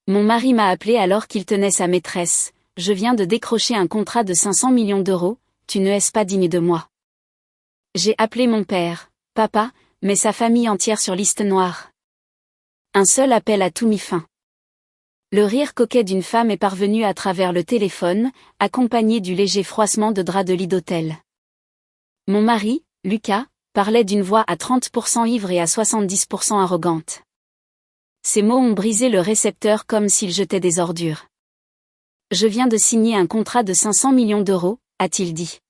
Mon mari m'a appelé alors qu'il tenait sa maîtresse. Je viens de décrocher un contrat de 500 millions d'euros, tu ne es pas digne de moi. J'ai appelé mon père, papa, mais sa famille entière sur liste noire. Un seul appel a tout mis fin. Le rire coquet d'une femme est parvenu à travers le téléphone, accompagné du léger froissement de draps de lit d'hôtel. Mon mari, Lucas, parlait d'une voix à 30% ivre et à 70% arrogante. Ces mots ont brisé le récepteur comme s'il jetait des ordures. Je viens de signer un contrat de 500 millions d'euros, a-t-il dit.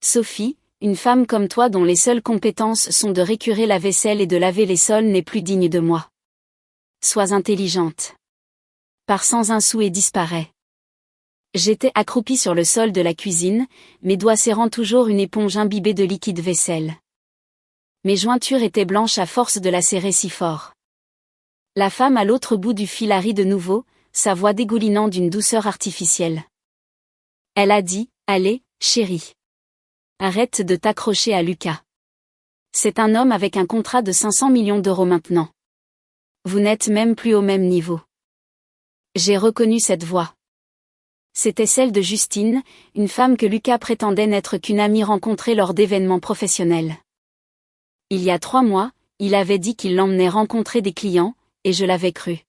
Sophie, une femme comme toi dont les seules compétences sont de récurer la vaisselle et de laver les sols n'est plus digne de moi. Sois intelligente. Pars sans un sou et disparaît. J'étais accroupie sur le sol de la cuisine, mes doigts serrant toujours une éponge imbibée de liquide vaisselle. Mes jointures étaient blanches à force de la serrer si fort. La femme à l'autre bout du fil a ri de nouveau, sa voix dégoulinant d'une douceur artificielle. Elle a dit, « Allez, chérie. Arrête de t'accrocher à Lucas. C'est un homme avec un contrat de 500 millions d'euros maintenant. Vous n'êtes même plus au même niveau. » J'ai reconnu cette voix. C'était celle de Justine, une femme que Lucas prétendait n'être qu'une amie rencontrée lors d'événements professionnels. Il y a 3 mois, il avait dit qu'il l'emmenait rencontrer des clients, et je l'avais cru.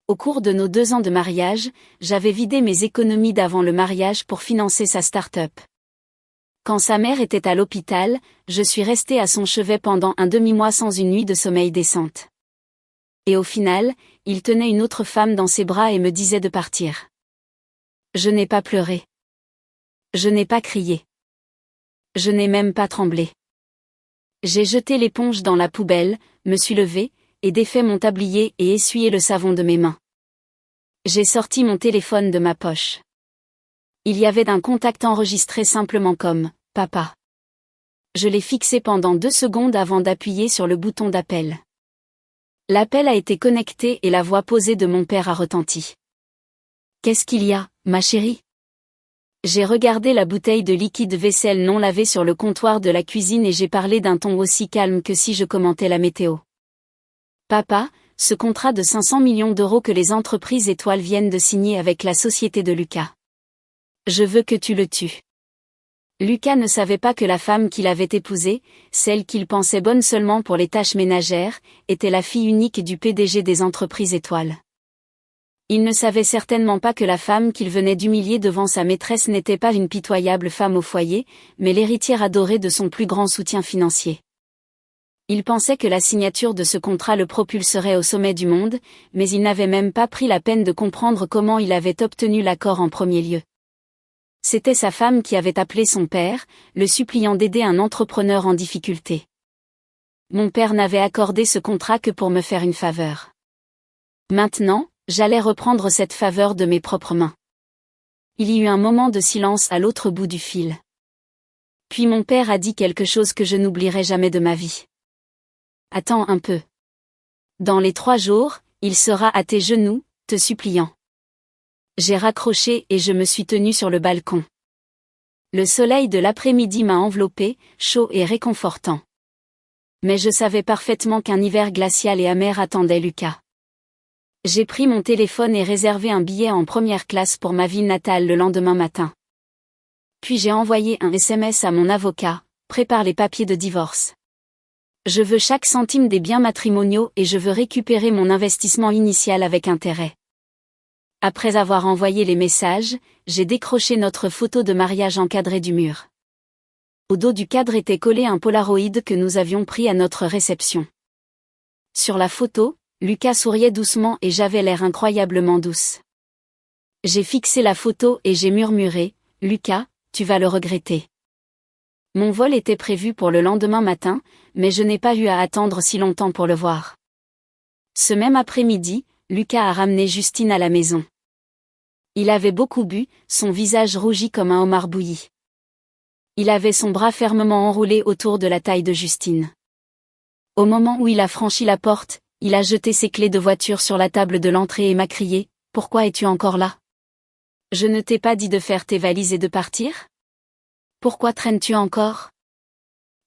Au cours de nos 2 ans de mariage, j'avais vidé mes économies d'avant le mariage pour financer sa start-up. Quand sa mère était à l'hôpital, je suis restée à son chevet pendant un demi-mois sans une nuit de sommeil décente. Et au final, il tenait une autre femme dans ses bras et me disait de partir. Je n'ai pas pleuré. Je n'ai pas crié. Je n'ai même pas tremblé. J'ai jeté l'éponge dans la poubelle, me suis levée, et défait mon tablier et essuyé le savon de mes mains. J'ai sorti mon téléphone de ma poche. Il y avait un contact enregistré simplement comme « Papa ». Je l'ai fixé pendant 2 secondes avant d'appuyer sur le bouton d'appel. L'appel a été connecté et la voix posée de mon père a retenti. « Qu'est-ce qu'il y a, ma chérie ?» J'ai regardé la bouteille de liquide vaisselle non lavée sur le comptoir de la cuisine et j'ai parlé d'un ton aussi calme que si je commentais la météo. « Papa, ce contrat de 500 millions d'euros que les entreprises étoiles viennent de signer avec la société de Lucas. Je veux que tu le tues. » Lucas ne savait pas que la femme qu'il avait épousée, celle qu'il pensait bonne seulement pour les tâches ménagères, était la fille unique du PDG des entreprises étoiles. Il ne savait certainement pas que la femme qu'il venait d'humilier devant sa maîtresse n'était pas une pitoyable femme au foyer, mais l'héritière adorée de son plus grand soutien financier. Il pensait que la signature de ce contrat le propulserait au sommet du monde, mais il n'avait même pas pris la peine de comprendre comment il avait obtenu l'accord en premier lieu. C'était sa femme qui avait appelé son père, le suppliant d'aider un entrepreneur en difficulté. Mon père n'avait accordé ce contrat que pour me faire une faveur. Maintenant, j'allais reprendre cette faveur de mes propres mains. Il y eut un moment de silence à l'autre bout du fil. Puis mon père a dit quelque chose que je n'oublierai jamais de ma vie. « Attends un peu. Dans les 3 jours, il sera à tes genoux, te suppliant. » J'ai raccroché et je me suis tenue sur le balcon. Le soleil de l'après-midi m'a enveloppé, chaud et réconfortant. Mais je savais parfaitement qu'un hiver glacial et amer attendait Lucas. J'ai pris mon téléphone et réservé un billet en première classe pour ma ville natale le lendemain matin. Puis j'ai envoyé un SMS à mon avocat, « Prépare les papiers de divorce. Je veux chaque centime des biens matrimoniaux et je veux récupérer mon investissement initial avec intérêt. » Après avoir envoyé les messages, j'ai décroché notre photo de mariage encadrée du mur. Au dos du cadre était collé un Polaroid que nous avions pris à notre réception. Sur la photo, Lucas souriait doucement et j'avais l'air incroyablement douce. J'ai fixé la photo et j'ai murmuré, « Lucas, tu vas le regretter. » Mon vol était prévu pour le lendemain matin, mais je n'ai pas eu à attendre si longtemps pour le voir. Ce même après-midi, Lucas a ramené Justine à la maison. Il avait beaucoup bu, son visage rougi comme un homard bouilli. Il avait son bras fermement enroulé autour de la taille de Justine. Au moment où il a franchi la porte, il a jeté ses clés de voiture sur la table de l'entrée et m'a crié « Pourquoi es-tu encore là? Je ne t'ai pas dit de faire tes valises et de partir? Pourquoi traînes-tu encore ?»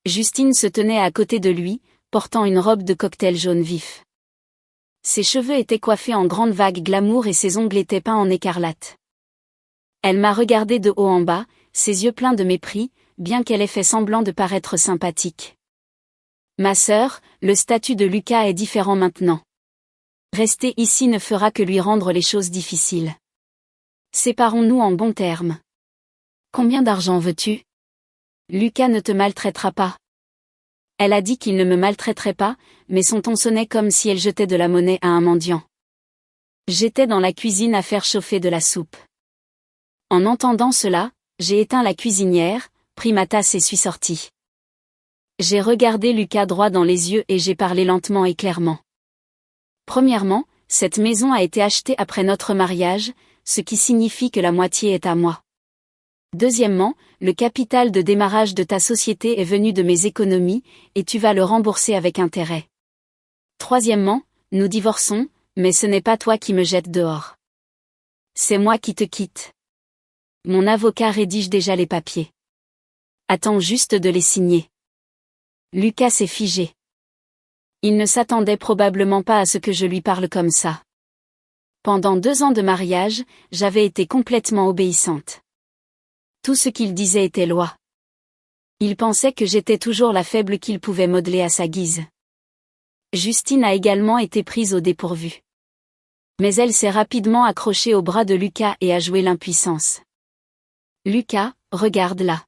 Justine se tenait à côté de lui, portant une robe de cocktail jaune vif. Ses cheveux étaient coiffés en grande vague glamour et ses ongles étaient peints en écarlate. Elle m'a regardé de haut en bas, ses yeux pleins de mépris, bien qu'elle ait fait semblant de paraître sympathique. Ma sœur, le statut de Lucas est différent maintenant. Rester ici ne fera que lui rendre les choses difficiles. Séparons-nous en bons termes. Combien d'argent veux-tu? Lucas ne te maltraitera pas. Elle a dit qu'il ne me maltraiterait pas, mais son ton sonnait comme si elle jetait de la monnaie à un mendiant. J'étais dans la cuisine à faire chauffer de la soupe. En entendant cela, j'ai éteint la cuisinière, pris ma tasse et suis sortie. J'ai regardé Lucas droit dans les yeux et j'ai parlé lentement et clairement. Premièrement, cette maison a été achetée après notre mariage, ce qui signifie que la moitié est à moi. Deuxièmement, le capital de démarrage de ta société est venu de mes économies, et tu vas le rembourser avec intérêt. Troisièmement, nous divorçons, mais ce n'est pas toi qui me jettes dehors. C'est moi qui te quitte. Mon avocat rédige déjà les papiers. Attends juste de les signer. Lucas s'est figé. Il ne s'attendait probablement pas à ce que je lui parle comme ça. Pendant 2 ans de mariage, j'avais été complètement obéissante. Tout ce qu'il disait était loi. Il pensait que j'étais toujours la faible qu'il pouvait modeler à sa guise. Justine a également été prise au dépourvu. Mais elle s'est rapidement accrochée au bras de Lucas et a joué l'impuissance. Lucas, regarde-la.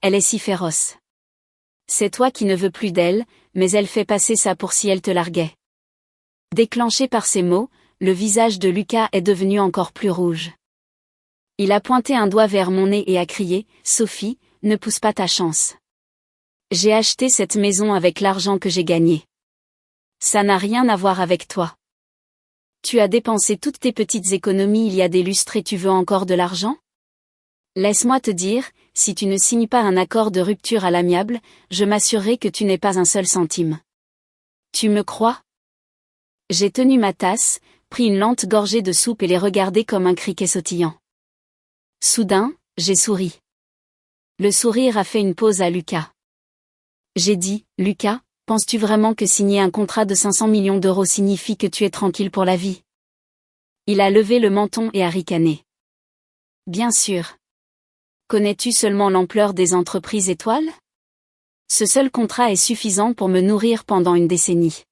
Elle est si féroce. C'est toi qui ne veux plus d'elle, mais elle fait passer ça pour si elle te larguait. Déclenché par ces mots, le visage de Lucas est devenu encore plus rouge. Il a pointé un doigt vers mon nez et a crié « Sophie, ne pousse pas ta chance. J'ai acheté cette maison avec l'argent que j'ai gagné. Ça n'a rien à voir avec toi. Tu as dépensé toutes tes petites économies il y a des lustres et tu veux encore de l'argent? Laisse-moi te dire, si tu ne signes pas un accord de rupture à l'amiable, je m'assurerai que tu n'aies pas un seul centime. Tu me crois? » J'ai tenu ma tasse, pris une lente gorgée de soupe et les regardé comme un criquet sautillant. Soudain, j'ai souri. Le sourire a fait une pause à Lucas. J'ai dit, « Lucas, penses-tu vraiment que signer un contrat de 500 millions d'euros signifie que tu es tranquille pour la vie ?» Il a levé le menton et a ricané. « Bien sûr. Connais-tu seulement l'ampleur des entreprises étoiles? Ce seul contrat est suffisant pour me nourrir pendant une décennie. »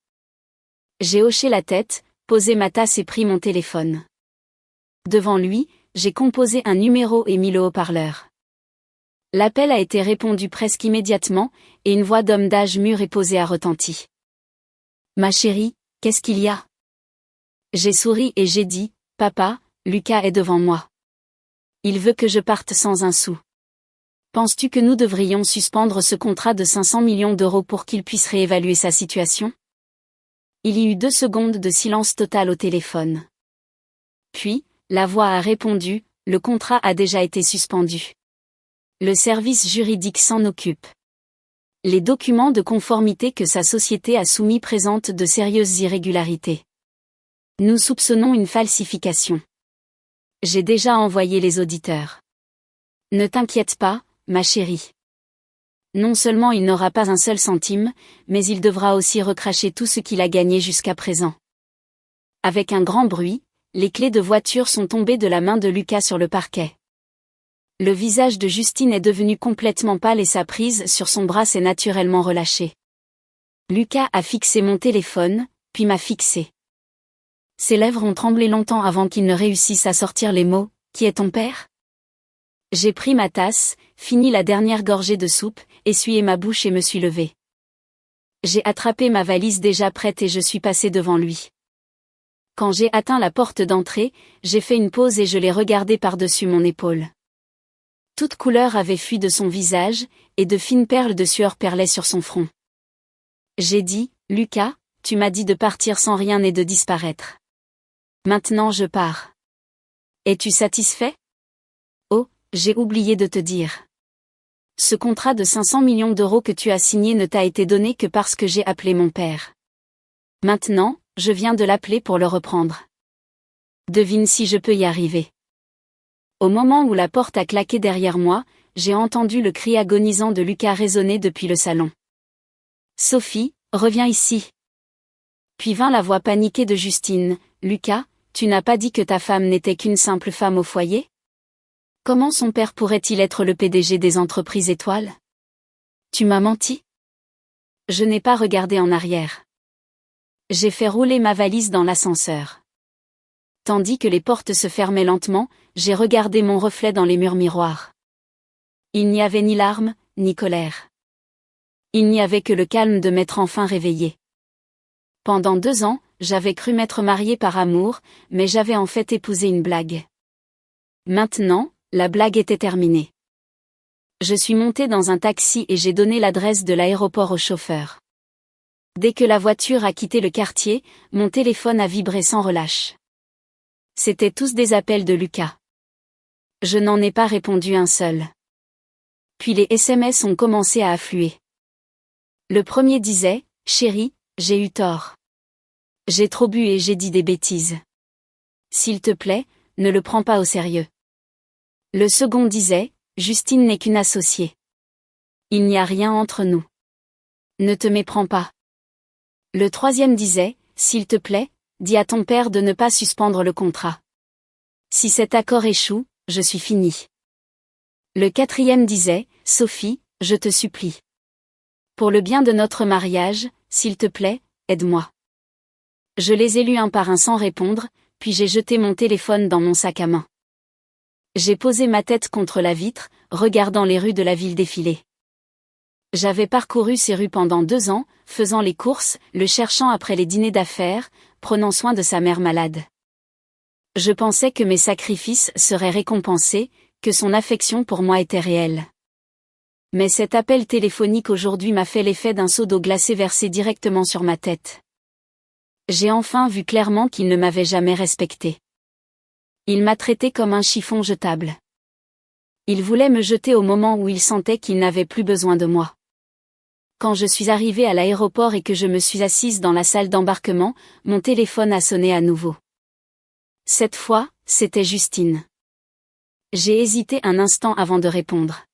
J'ai hoché la tête, posé ma tasse et pris mon téléphone. Devant lui, j'ai composé un numéro et mis le haut-parleur. L'appel a été répondu presque immédiatement, et une voix d'homme d'âge mûr et posé a retenti. « Ma chérie, qu'est-ce qu'il y a ?» J'ai souri et j'ai dit, « Papa, Lucas est devant moi. Il veut que je parte sans un sou. Penses-tu que nous devrions suspendre ce contrat de 500 millions d'euros pour qu'il puisse réévaluer sa situation ?» Il y eut 2 secondes de silence total au téléphone. Puis, la voix a répondu, « Le contrat a déjà été suspendu. Le service juridique s'en occupe. Les documents de conformité que sa société a soumis présentent de sérieuses irrégularités. Nous soupçonnons une falsification. J'ai déjà envoyé les auditeurs. Ne t'inquiète pas, ma chérie. Non seulement il n'aura pas un seul centime, mais il devra aussi recracher tout ce qu'il a gagné jusqu'à présent. » Avec un grand bruit, les clés de voiture sont tombées de la main de Lucas sur le parquet. Le visage de Justine est devenu complètement pâle et sa prise sur son bras s'est naturellement relâchée. Lucas a fixé mon téléphone, puis m'a fixé. Ses lèvres ont tremblé longtemps avant qu'il ne réussisse à sortir les mots « Qui est ton père ?» J'ai pris ma tasse, fini la dernière gorgée de soupe, essuyé ma bouche et me suis levée. J'ai attrapé ma valise déjà prête et je suis passé devant lui. Quand j'ai atteint la porte d'entrée, j'ai fait une pause et je l'ai regardé par-dessus mon épaule. Toute couleur avait fui de son visage, et de fines perles de sueur perlaient sur son front. J'ai dit, « Lucas, tu m'as dit de partir sans rien et de disparaître. Maintenant je pars. Es-tu satisfait? Oh, j'ai oublié de te dire. Ce contrat de 500 millions d'euros que tu as signé ne t'a été donné que parce que j'ai appelé mon père. Maintenant, je viens de l'appeler pour le reprendre. Devine si je peux y arriver. » Au moment où la porte a claqué derrière moi, j'ai entendu le cri agonisant de Lucas résonner depuis le salon. « Sophie, reviens ici. » Puis vint la voix paniquée de Justine. « Lucas, tu n'as pas dit que ta femme n'était qu'une simple femme au foyer? Comment son père pourrait-il être le PDG des entreprises étoiles? Tu m'as menti? » Je n'ai pas regardé en arrière. J'ai fait rouler ma valise dans l'ascenseur. Tandis que les portes se fermaient lentement, j'ai regardé mon reflet dans les murs miroirs. Il n'y avait ni larmes, ni colère. Il n'y avait que le calme de m'être enfin réveillée. Pendant 2 ans, j'avais cru m'être mariée par amour, mais j'avais en fait épousé une blague. Maintenant, la blague était terminée. Je suis montée dans un taxi et j'ai donné l'adresse de l'aéroport au chauffeur. Dès que la voiture a quitté le quartier, mon téléphone a vibré sans relâche. C'étaient tous des appels de Lucas. Je n'en ai pas répondu un seul. Puis les SMS ont commencé à affluer. Le premier disait « Chérie, j'ai eu tort. J'ai trop bu et j'ai dit des bêtises. S'il te plaît, ne le prends pas au sérieux. » Le second disait « Justine n'est qu'une associée. Il n'y a rien entre nous. Ne te méprends pas. » Le troisième disait « S'il te plaît, dis à ton père de ne pas suspendre le contrat. Si cet accord échoue, je suis fini. » Le quatrième disait « Sophie, je te supplie. Pour le bien de notre mariage, s'il te plaît, aide-moi. » Je les ai lus un par un sans répondre, puis j'ai jeté mon téléphone dans mon sac à main. J'ai posé ma tête contre la vitre, regardant les rues de la ville défiler. J'avais parcouru ces rues pendant 2 ans, faisant les courses, le cherchant après les dîners d'affaires, prenant soin de sa mère malade. Je pensais que mes sacrifices seraient récompensés, que son affection pour moi était réelle. Mais cet appel téléphonique aujourd'hui m'a fait l'effet d'un seau d'eau glacée versé directement sur ma tête. J'ai enfin vu clairement qu'il ne m'avait jamais respecté. Il m'a traité comme un chiffon jetable. Il voulait me jeter au moment où il sentait qu'il n'avait plus besoin de moi. Quand je suis arrivée à l'aéroport et que je me suis assise dans la salle d'embarquement, mon téléphone a sonné à nouveau. Cette fois, c'était Justine. J'ai hésité un instant avant de répondre.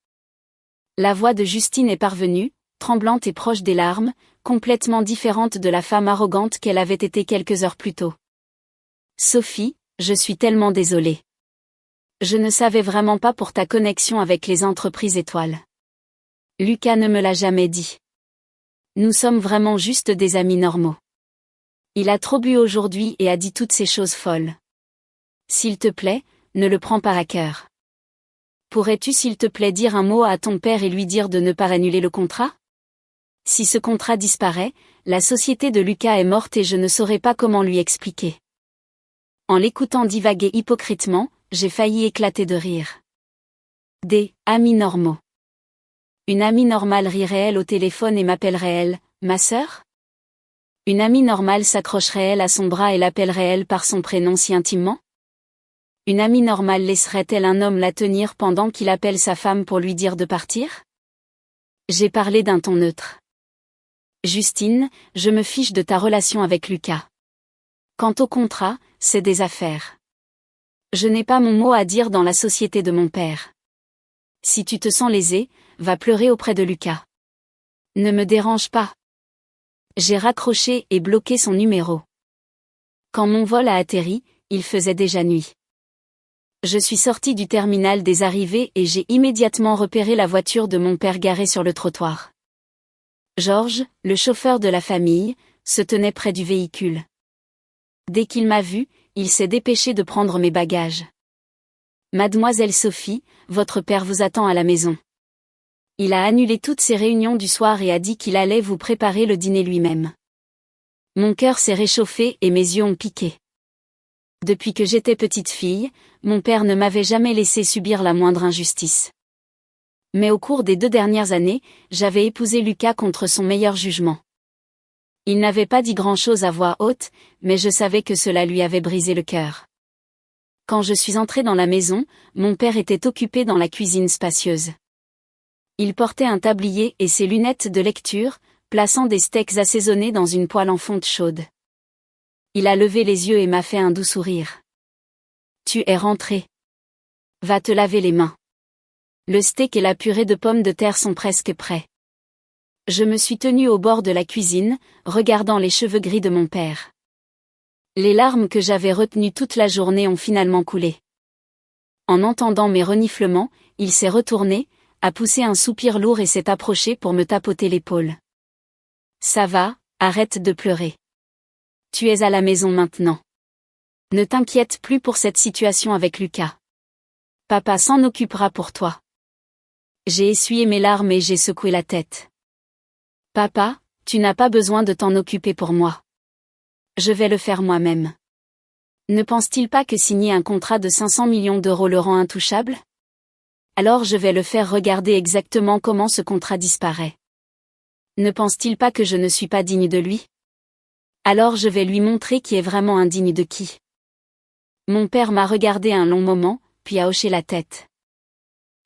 La voix de Justine est parvenue, tremblante et proche des larmes, complètement différente de la femme arrogante qu'elle avait été quelques heures plus tôt. « Sophie, je suis tellement désolée. Je ne savais vraiment pas pour ta connexion avec les entreprises étoiles. Lucas ne me l'a jamais dit. Nous sommes vraiment juste des amis normaux. Il a trop bu aujourd'hui et a dit toutes ces choses folles. S'il te plaît, ne le prends pas à cœur. Pourrais-tu s'il te plaît dire un mot à ton père et lui dire de ne pas annuler le contrat? Si ce contrat disparaît, la société de Lucas est morte et je ne saurais pas comment lui expliquer. » En l'écoutant divaguer hypocritement, j'ai failli éclater de rire. Des amis normaux. Une amie normale rirait elle au téléphone et m'appellerait elle, ma sœur? Une amie normale s'accrocherait elle à son bras et l'appellerait elle par son prénom si intimement? Une amie normale laisserait-elle un homme la tenir pendant qu'il appelle sa femme pour lui dire de partir? J'ai parlé d'un ton neutre. Justine, je me fiche de ta relation avec Lucas. Quant au contrat, c'est des affaires. Je n'ai pas mon mot à dire dans la société de mon père. Si tu te sens lésé, va pleurer auprès de Lucas. Ne me dérange pas. J'ai raccroché et bloqué son numéro. Quand mon vol a atterri, il faisait déjà nuit. Je suis sortie du terminal des arrivées et j'ai immédiatement repéré la voiture de mon père garée sur le trottoir. Georges, le chauffeur de la famille, se tenait près du véhicule. Dès qu'il m'a vu, il s'est dépêché de prendre mes bagages. « Mademoiselle Sophie, votre père vous attend à la maison. Il a annulé toutes ses réunions du soir et a dit qu'il allait vous préparer le dîner lui-même. » Mon cœur s'est réchauffé et mes yeux ont piqué. Depuis que j'étais petite fille, mon père ne m'avait jamais laissé subir la moindre injustice. Mais au cours des 2 dernières années, j'avais épousé Lucas contre son meilleur jugement. Il n'avait pas dit grand-chose à voix haute, mais je savais que cela lui avait brisé le cœur. Quand je suis entrée dans la maison, mon père était occupé dans la cuisine spacieuse. Il portait un tablier et ses lunettes de lecture, plaçant des steaks assaisonnés dans une poêle en fonte chaude. Il a levé les yeux et m'a fait un doux sourire. « Tu es rentré. Va te laver les mains. Le steak et la purée de pommes de terre sont presque prêts. » Je me suis tenue au bord de la cuisine, regardant les cheveux gris de mon père. Les larmes que j'avais retenues toute la journée ont finalement coulé. En entendant mes reniflements, il s'est retourné, a poussé un soupir lourd et s'est approché pour me tapoter l'épaule. Ça va, arrête de pleurer. Tu es à la maison maintenant. Ne t'inquiète plus pour cette situation avec Lucas. Papa s'en occupera pour toi. J'ai essuyé mes larmes et j'ai secoué la tête. Papa, tu n'as pas besoin de t'en occuper pour moi. Je vais le faire moi-même. Ne pense-t-il pas que signer un contrat de 500 millions d'euros le rend intouchable? Alors je vais le faire regarder exactement comment ce contrat disparaît. Ne pense-t-il pas que je ne suis pas digne de lui? Alors je vais lui montrer qui est vraiment indigne de qui. Mon père m'a regardé un long moment, puis a hoché la tête.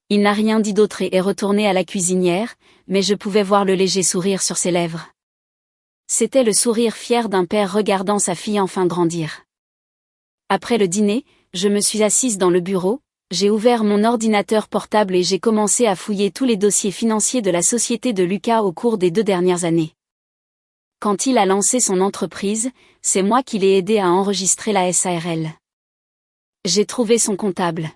Il n'a rien dit d'autre et est retourné à la cuisinière, mais je pouvais voir le léger sourire sur ses lèvres. C'était le sourire fier d'un père regardant sa fille enfin grandir. Après le dîner, je me suis assise dans le bureau, j'ai ouvert mon ordinateur portable et j'ai commencé à fouiller tous les dossiers financiers de la société de Lucas au cours des 2 dernières années. Quand il a lancé son entreprise, c'est moi qui l'ai aidé à enregistrer la SARL. J'ai trouvé son comptable.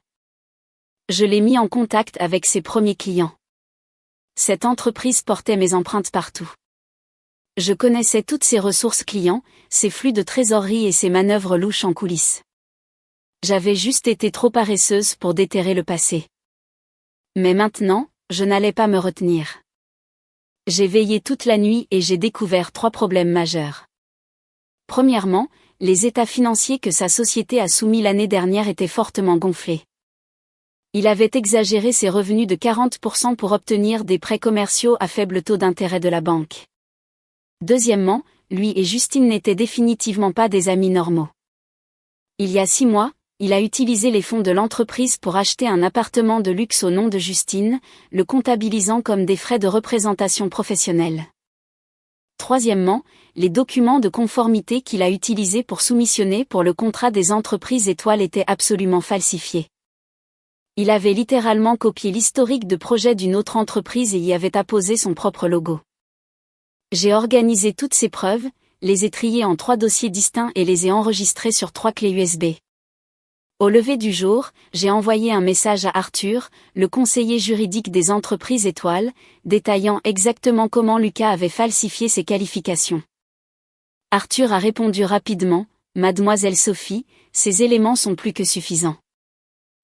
Je l'ai mis en contact avec ses premiers clients. Cette entreprise portait mes empreintes partout. Je connaissais toutes ses ressources clients, ses flux de trésorerie et ses manœuvres louches en coulisses. J'avais juste été trop paresseuse pour déterrer le passé. Mais maintenant, je n'allais pas me retenir. J'ai veillé toute la nuit et j'ai découvert 3 problèmes majeurs. Premièrement, les états financiers que sa société a soumis l'année dernière étaient fortement gonflés. Il avait exagéré ses revenus de 40% pour obtenir des prêts commerciaux à faible taux d'intérêt de la banque. Deuxièmement, lui et Justine n'étaient définitivement pas des amis normaux. Il y a 6 mois, il a utilisé les fonds de l'entreprise pour acheter un appartement de luxe au nom de Justine, le comptabilisant comme des frais de représentation professionnelle. Troisièmement, les documents de conformité qu'il a utilisés pour soumissionner pour le contrat des entreprises étoiles étaient absolument falsifiés. Il avait littéralement copié l'historique de projet d'une autre entreprise et y avait apposé son propre logo. J'ai organisé toutes ces preuves, les ai triées en 3 dossiers distincts et les ai enregistrées sur 3 clés USB. Au lever du jour, j'ai envoyé un message à Arthur, le conseiller juridique des entreprises étoiles, détaillant exactement comment Lucas avait falsifié ses qualifications. Arthur a répondu rapidement, « Mademoiselle Sophie, ces éléments sont plus que suffisants.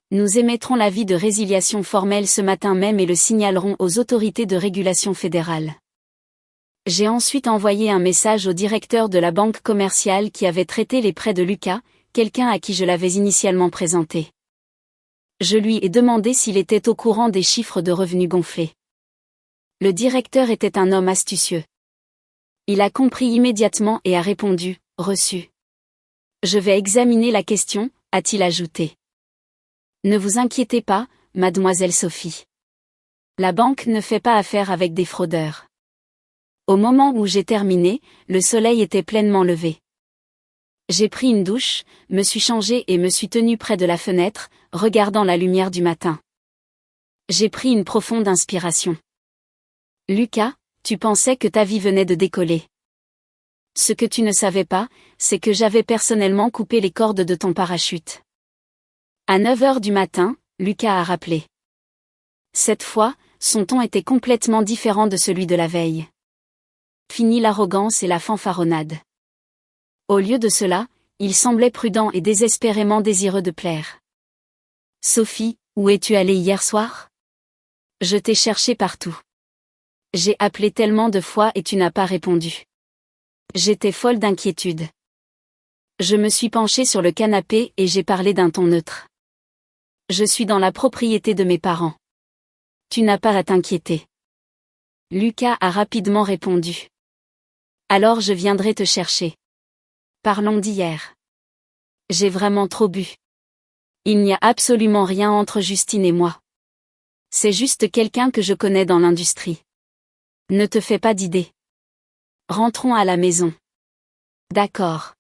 Nous émettrons l'avis de résiliation formelle ce matin même et le signalerons aux autorités de régulation fédérale. » J'ai ensuite envoyé un message au directeur de la banque commerciale qui avait traité les prêts de Lucas, quelqu'un à qui je l'avais initialement présenté. Je lui ai demandé s'il était au courant des chiffres de revenus gonflés. Le directeur était un homme astucieux. Il a compris immédiatement et a répondu, « Reçu. Je vais examiner la question », a-t-il ajouté. Ne vous inquiétez pas, mademoiselle Sophie. La banque ne fait pas affaire avec des fraudeurs. Au moment où j'ai terminé, le soleil était pleinement levé. J'ai pris une douche, me suis changée et me suis tenue près de la fenêtre, regardant la lumière du matin. J'ai pris une profonde inspiration. Lucas, tu pensais que ta vie venait de décoller. Ce que tu ne savais pas, c'est que j'avais personnellement coupé les cordes de ton parachute. À 9 heures du matin, Lucas a rappelé. Cette fois, son ton était complètement différent de celui de la veille. Fini l'arrogance et la fanfaronnade. Au lieu de cela, il semblait prudent et désespérément désireux de plaire. Sophie, où es-tu allée hier soir? Je t'ai cherché partout. J'ai appelé tellement de fois et tu n'as pas répondu. J'étais folle d'inquiétude. Je me suis penchée sur le canapé et j'ai parlé d'un ton neutre. Je suis dans la propriété de mes parents. Tu n'as pas à t'inquiéter. Lucas a rapidement répondu. Alors je viendrai te chercher. Parlons d'hier. J'ai vraiment trop bu. Il n'y a absolument rien entre Justine et moi. C'est juste quelqu'un que je connais dans l'industrie. Ne te fais pas d'idées. Rentrons à la maison. D'accord.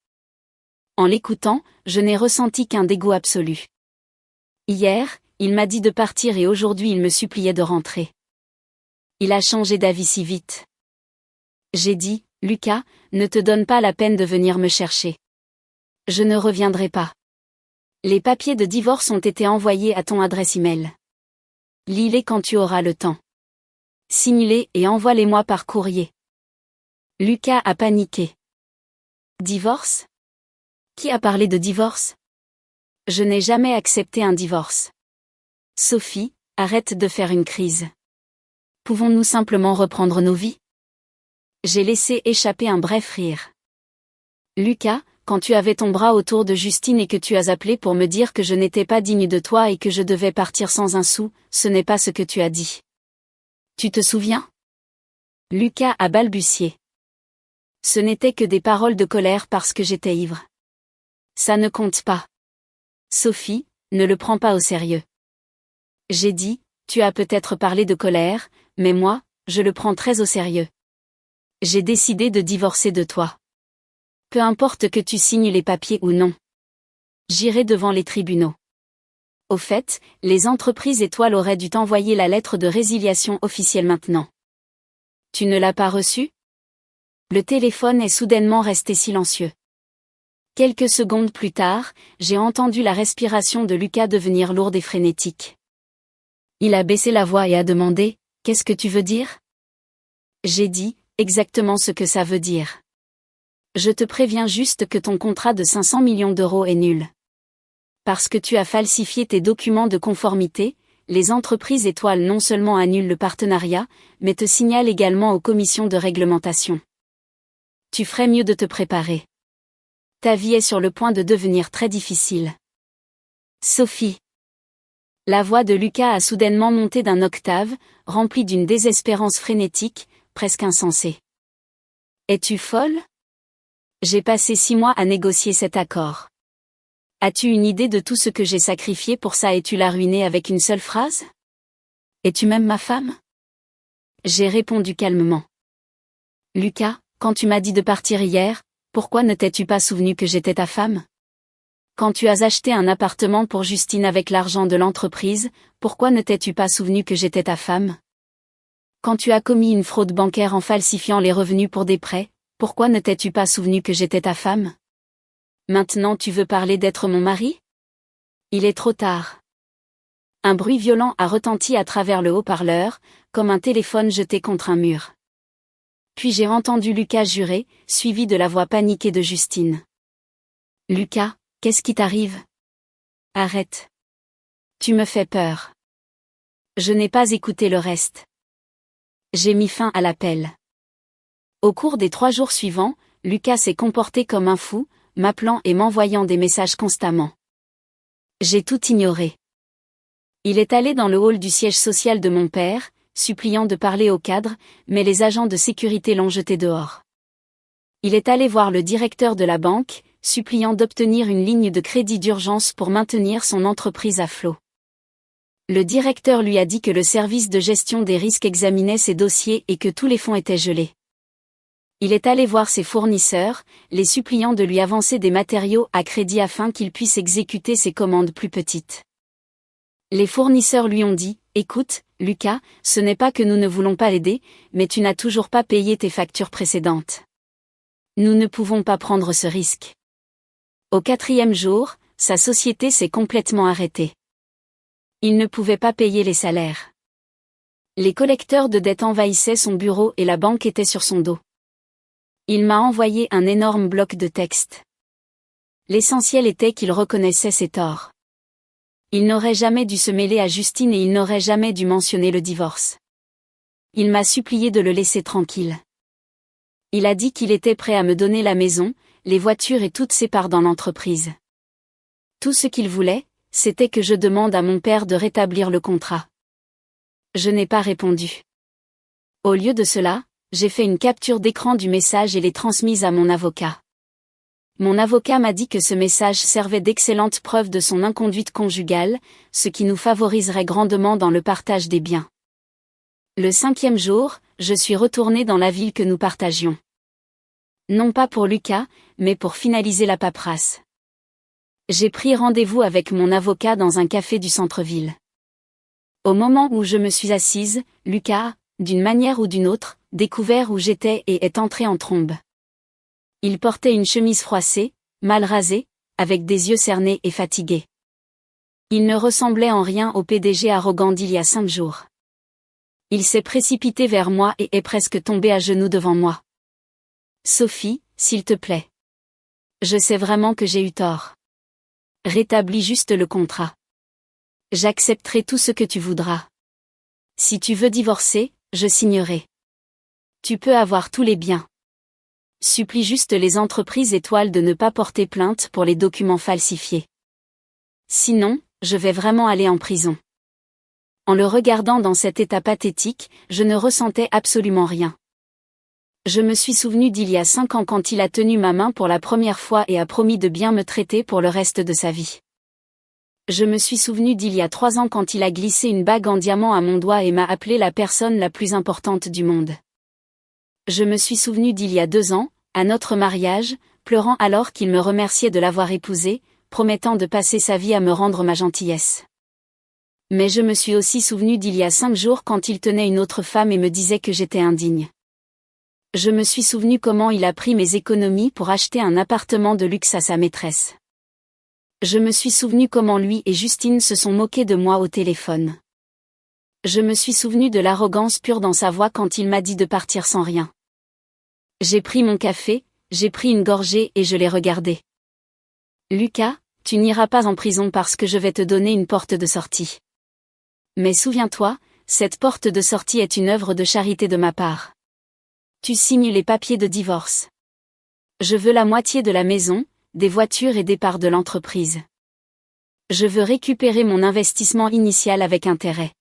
En l'écoutant, je n'ai ressenti qu'un dégoût absolu. Hier, il m'a dit de partir et aujourd'hui il me suppliait de rentrer. Il a changé d'avis si vite. J'ai dit, Lucas, ne te donne pas la peine de venir me chercher. Je ne reviendrai pas. Les papiers de divorce ont été envoyés à ton adresse email. Lis-les quand tu auras le temps. Signe-les et envoie-les-moi par courrier. Lucas a paniqué. Divorce? Qui a parlé de divorce? Je n'ai jamais accepté un divorce. Sophie, arrête de faire une crise. Pouvons-nous simplement reprendre nos vies? J'ai laissé échapper un bref rire. Lucas, quand tu avais ton bras autour de Justine et que tu as appelé pour me dire que je n'étais pas digne de toi et que je devais partir sans un sou, ce n'est pas ce que tu as dit. Tu te souviens? Lucas a balbutié. Ce n'était que des paroles de colère parce que j'étais ivre. Ça ne compte pas. Sophie, ne le prends pas au sérieux. J'ai dit, tu as peut-être parlé de colère, mais moi, je le prends très au sérieux. J'ai décidé de divorcer de toi. Peu importe que tu signes les papiers ou non. J'irai devant les tribunaux. Au fait, les entreprises étoiles auraient dû t'envoyer la lettre de résiliation officielle maintenant. Tu ne l'as pas reçue? Le téléphone est soudainement resté silencieux. Quelques secondes plus tard, j'ai entendu la respiration de Lucas devenir lourde et frénétique. Il a baissé la voix et a demandé, « Qu'est-ce que tu veux dire ?» J'ai dit, exactement ce que ça veut dire. Je te préviens juste que ton contrat de 500 millions d'euros est nul. Parce que tu as falsifié tes documents de conformité, les entreprises étoiles non seulement annulent le partenariat, mais te signalent également aux commissions de réglementation. Tu ferais mieux de te préparer. Ta vie est sur le point de devenir très difficile. Sophie. La voix de Lucas a soudainement monté d'un octave, remplie d'une désespérance frénétique, presque insensée. Es-tu folle? J'ai passé 6 mois à négocier cet accord. As-tu une idée de tout ce que j'ai sacrifié pour ça et tu l'as ruiné avec une seule phrase? Es-tu même ma femme? J'ai répondu calmement. Lucas, quand tu m'as dit de partir hier, pourquoi ne t'es-tu pas souvenu que j'étais ta femme? Quand tu as acheté un appartement pour Justine avec l'argent de l'entreprise, pourquoi ne t'es-tu pas souvenu que j'étais ta femme? Quand tu as commis une fraude bancaire en falsifiant les revenus pour des prêts, pourquoi ne t'es-tu pas souvenu que j'étais ta femme? Maintenant tu veux parler d'être mon mari? Il est trop tard. Un bruit violent a retenti à travers le haut-parleur, comme un téléphone jeté contre un mur. Puis j'ai entendu Lucas jurer, suivi de la voix paniquée de Justine. Lucas, qu'est-ce qui t'arrive? Arrête. Tu me fais peur. Je n'ai pas écouté le reste. J'ai mis fin à l'appel. Au cours des 3 jours suivants, Lucas s'est comporté comme un fou, m'appelant et m'envoyant des messages constamment. J'ai tout ignoré. Il est allé dans le hall du siège social de mon père, suppliant de parler au cadre, mais les agents de sécurité l'ont jeté dehors. Il est allé voir le directeur de la banque, suppliant d'obtenir une ligne de crédit d'urgence pour maintenir son entreprise à flot. Le directeur lui a dit que le service de gestion des risques examinait ses dossiers et que tous les fonds étaient gelés. Il est allé voir ses fournisseurs, les suppliant de lui avancer des matériaux à crédit afin qu'il puisse exécuter ses commandes plus petites. Les fournisseurs lui ont dit, « Écoute, Lucas, ce n'est pas que nous ne voulons pas l'aider, mais tu n'as toujours pas payé tes factures précédentes. Nous ne pouvons pas prendre ce risque. » Au 4e jour, sa société s'est complètement arrêtée. Il ne pouvait pas payer les salaires. Les collecteurs de dettes envahissaient son bureau et la banque était sur son dos. Il m'a envoyé un énorme bloc de texte. L'essentiel était qu'il reconnaissait ses torts. Il n'aurait jamais dû se mêler à Justine et il n'aurait jamais dû mentionner le divorce. Il m'a supplié de le laisser tranquille. Il a dit qu'il était prêt à me donner la maison, les voitures et toutes ses parts dans l'entreprise. Tout ce qu'il voulait, c'était que je demande à mon père de rétablir le contrat. Je n'ai pas répondu. Au lieu de cela, j'ai fait une capture d'écran du message et l'ai transmise à mon avocat. Mon avocat m'a dit que ce message servait d'excellente preuve de son inconduite conjugale, ce qui nous favoriserait grandement dans le partage des biens. Le 5e jour, je suis retourné dans la ville que nous partagions. Non pas pour Lucas, mais pour finaliser la paperasse. J'ai pris rendez-vous avec mon avocat dans un café du centre-ville. Au moment où je me suis assise, Lucas, d'une manière ou d'une autre, découvert où j'étais et est entré en trombe. Il portait une chemise froissée, mal rasée, avec des yeux cernés et fatigués. Il ne ressemblait en rien au PDG arrogant d'il y a 5 jours. Il s'est précipité vers moi et est presque tombé à genoux devant moi. Sophie, s'il te plaît. Je sais vraiment que j'ai eu tort. Rétablis juste le contrat. J'accepterai tout ce que tu voudras. Si tu veux divorcer, je signerai. Tu peux avoir tous les biens. Supplie juste les entreprises étoiles de ne pas porter plainte pour les documents falsifiés. Sinon, je vais vraiment aller en prison. En le regardant dans cet état pathétique, je ne ressentais absolument rien. Je me suis souvenu d'il y a 5 ans quand il a tenu ma main pour la première fois et a promis de bien me traiter pour le reste de sa vie. Je me suis souvenu d'il y a 3 ans quand il a glissé une bague en diamant à mon doigt et m'a appelé la personne la plus importante du monde. Je me suis souvenu d'il y a 2 ans, à notre mariage, pleurant alors qu'il me remerciait de l'avoir épousé, promettant de passer sa vie à me rendre ma gentillesse. Mais je me suis aussi souvenu d'il y a 5 jours quand il tenait une autre femme et me disait que j'étais indigne. Je me suis souvenu comment il a pris mes économies pour acheter un appartement de luxe à sa maîtresse. Je me suis souvenu comment lui et Justine se sont moqués de moi au téléphone. Je me suis souvenu de l'arrogance pure dans sa voix quand il m'a dit de partir sans rien. J'ai pris mon café, j'ai pris une gorgée et je l'ai regardé. Lucas, tu n'iras pas en prison parce que je vais te donner une porte de sortie. Mais souviens-toi, cette porte de sortie est une œuvre de charité de ma part. Tu signes les papiers de divorce. Je veux la moitié de la maison, des voitures et des parts de l'entreprise. Je veux récupérer mon investissement initial avec intérêt.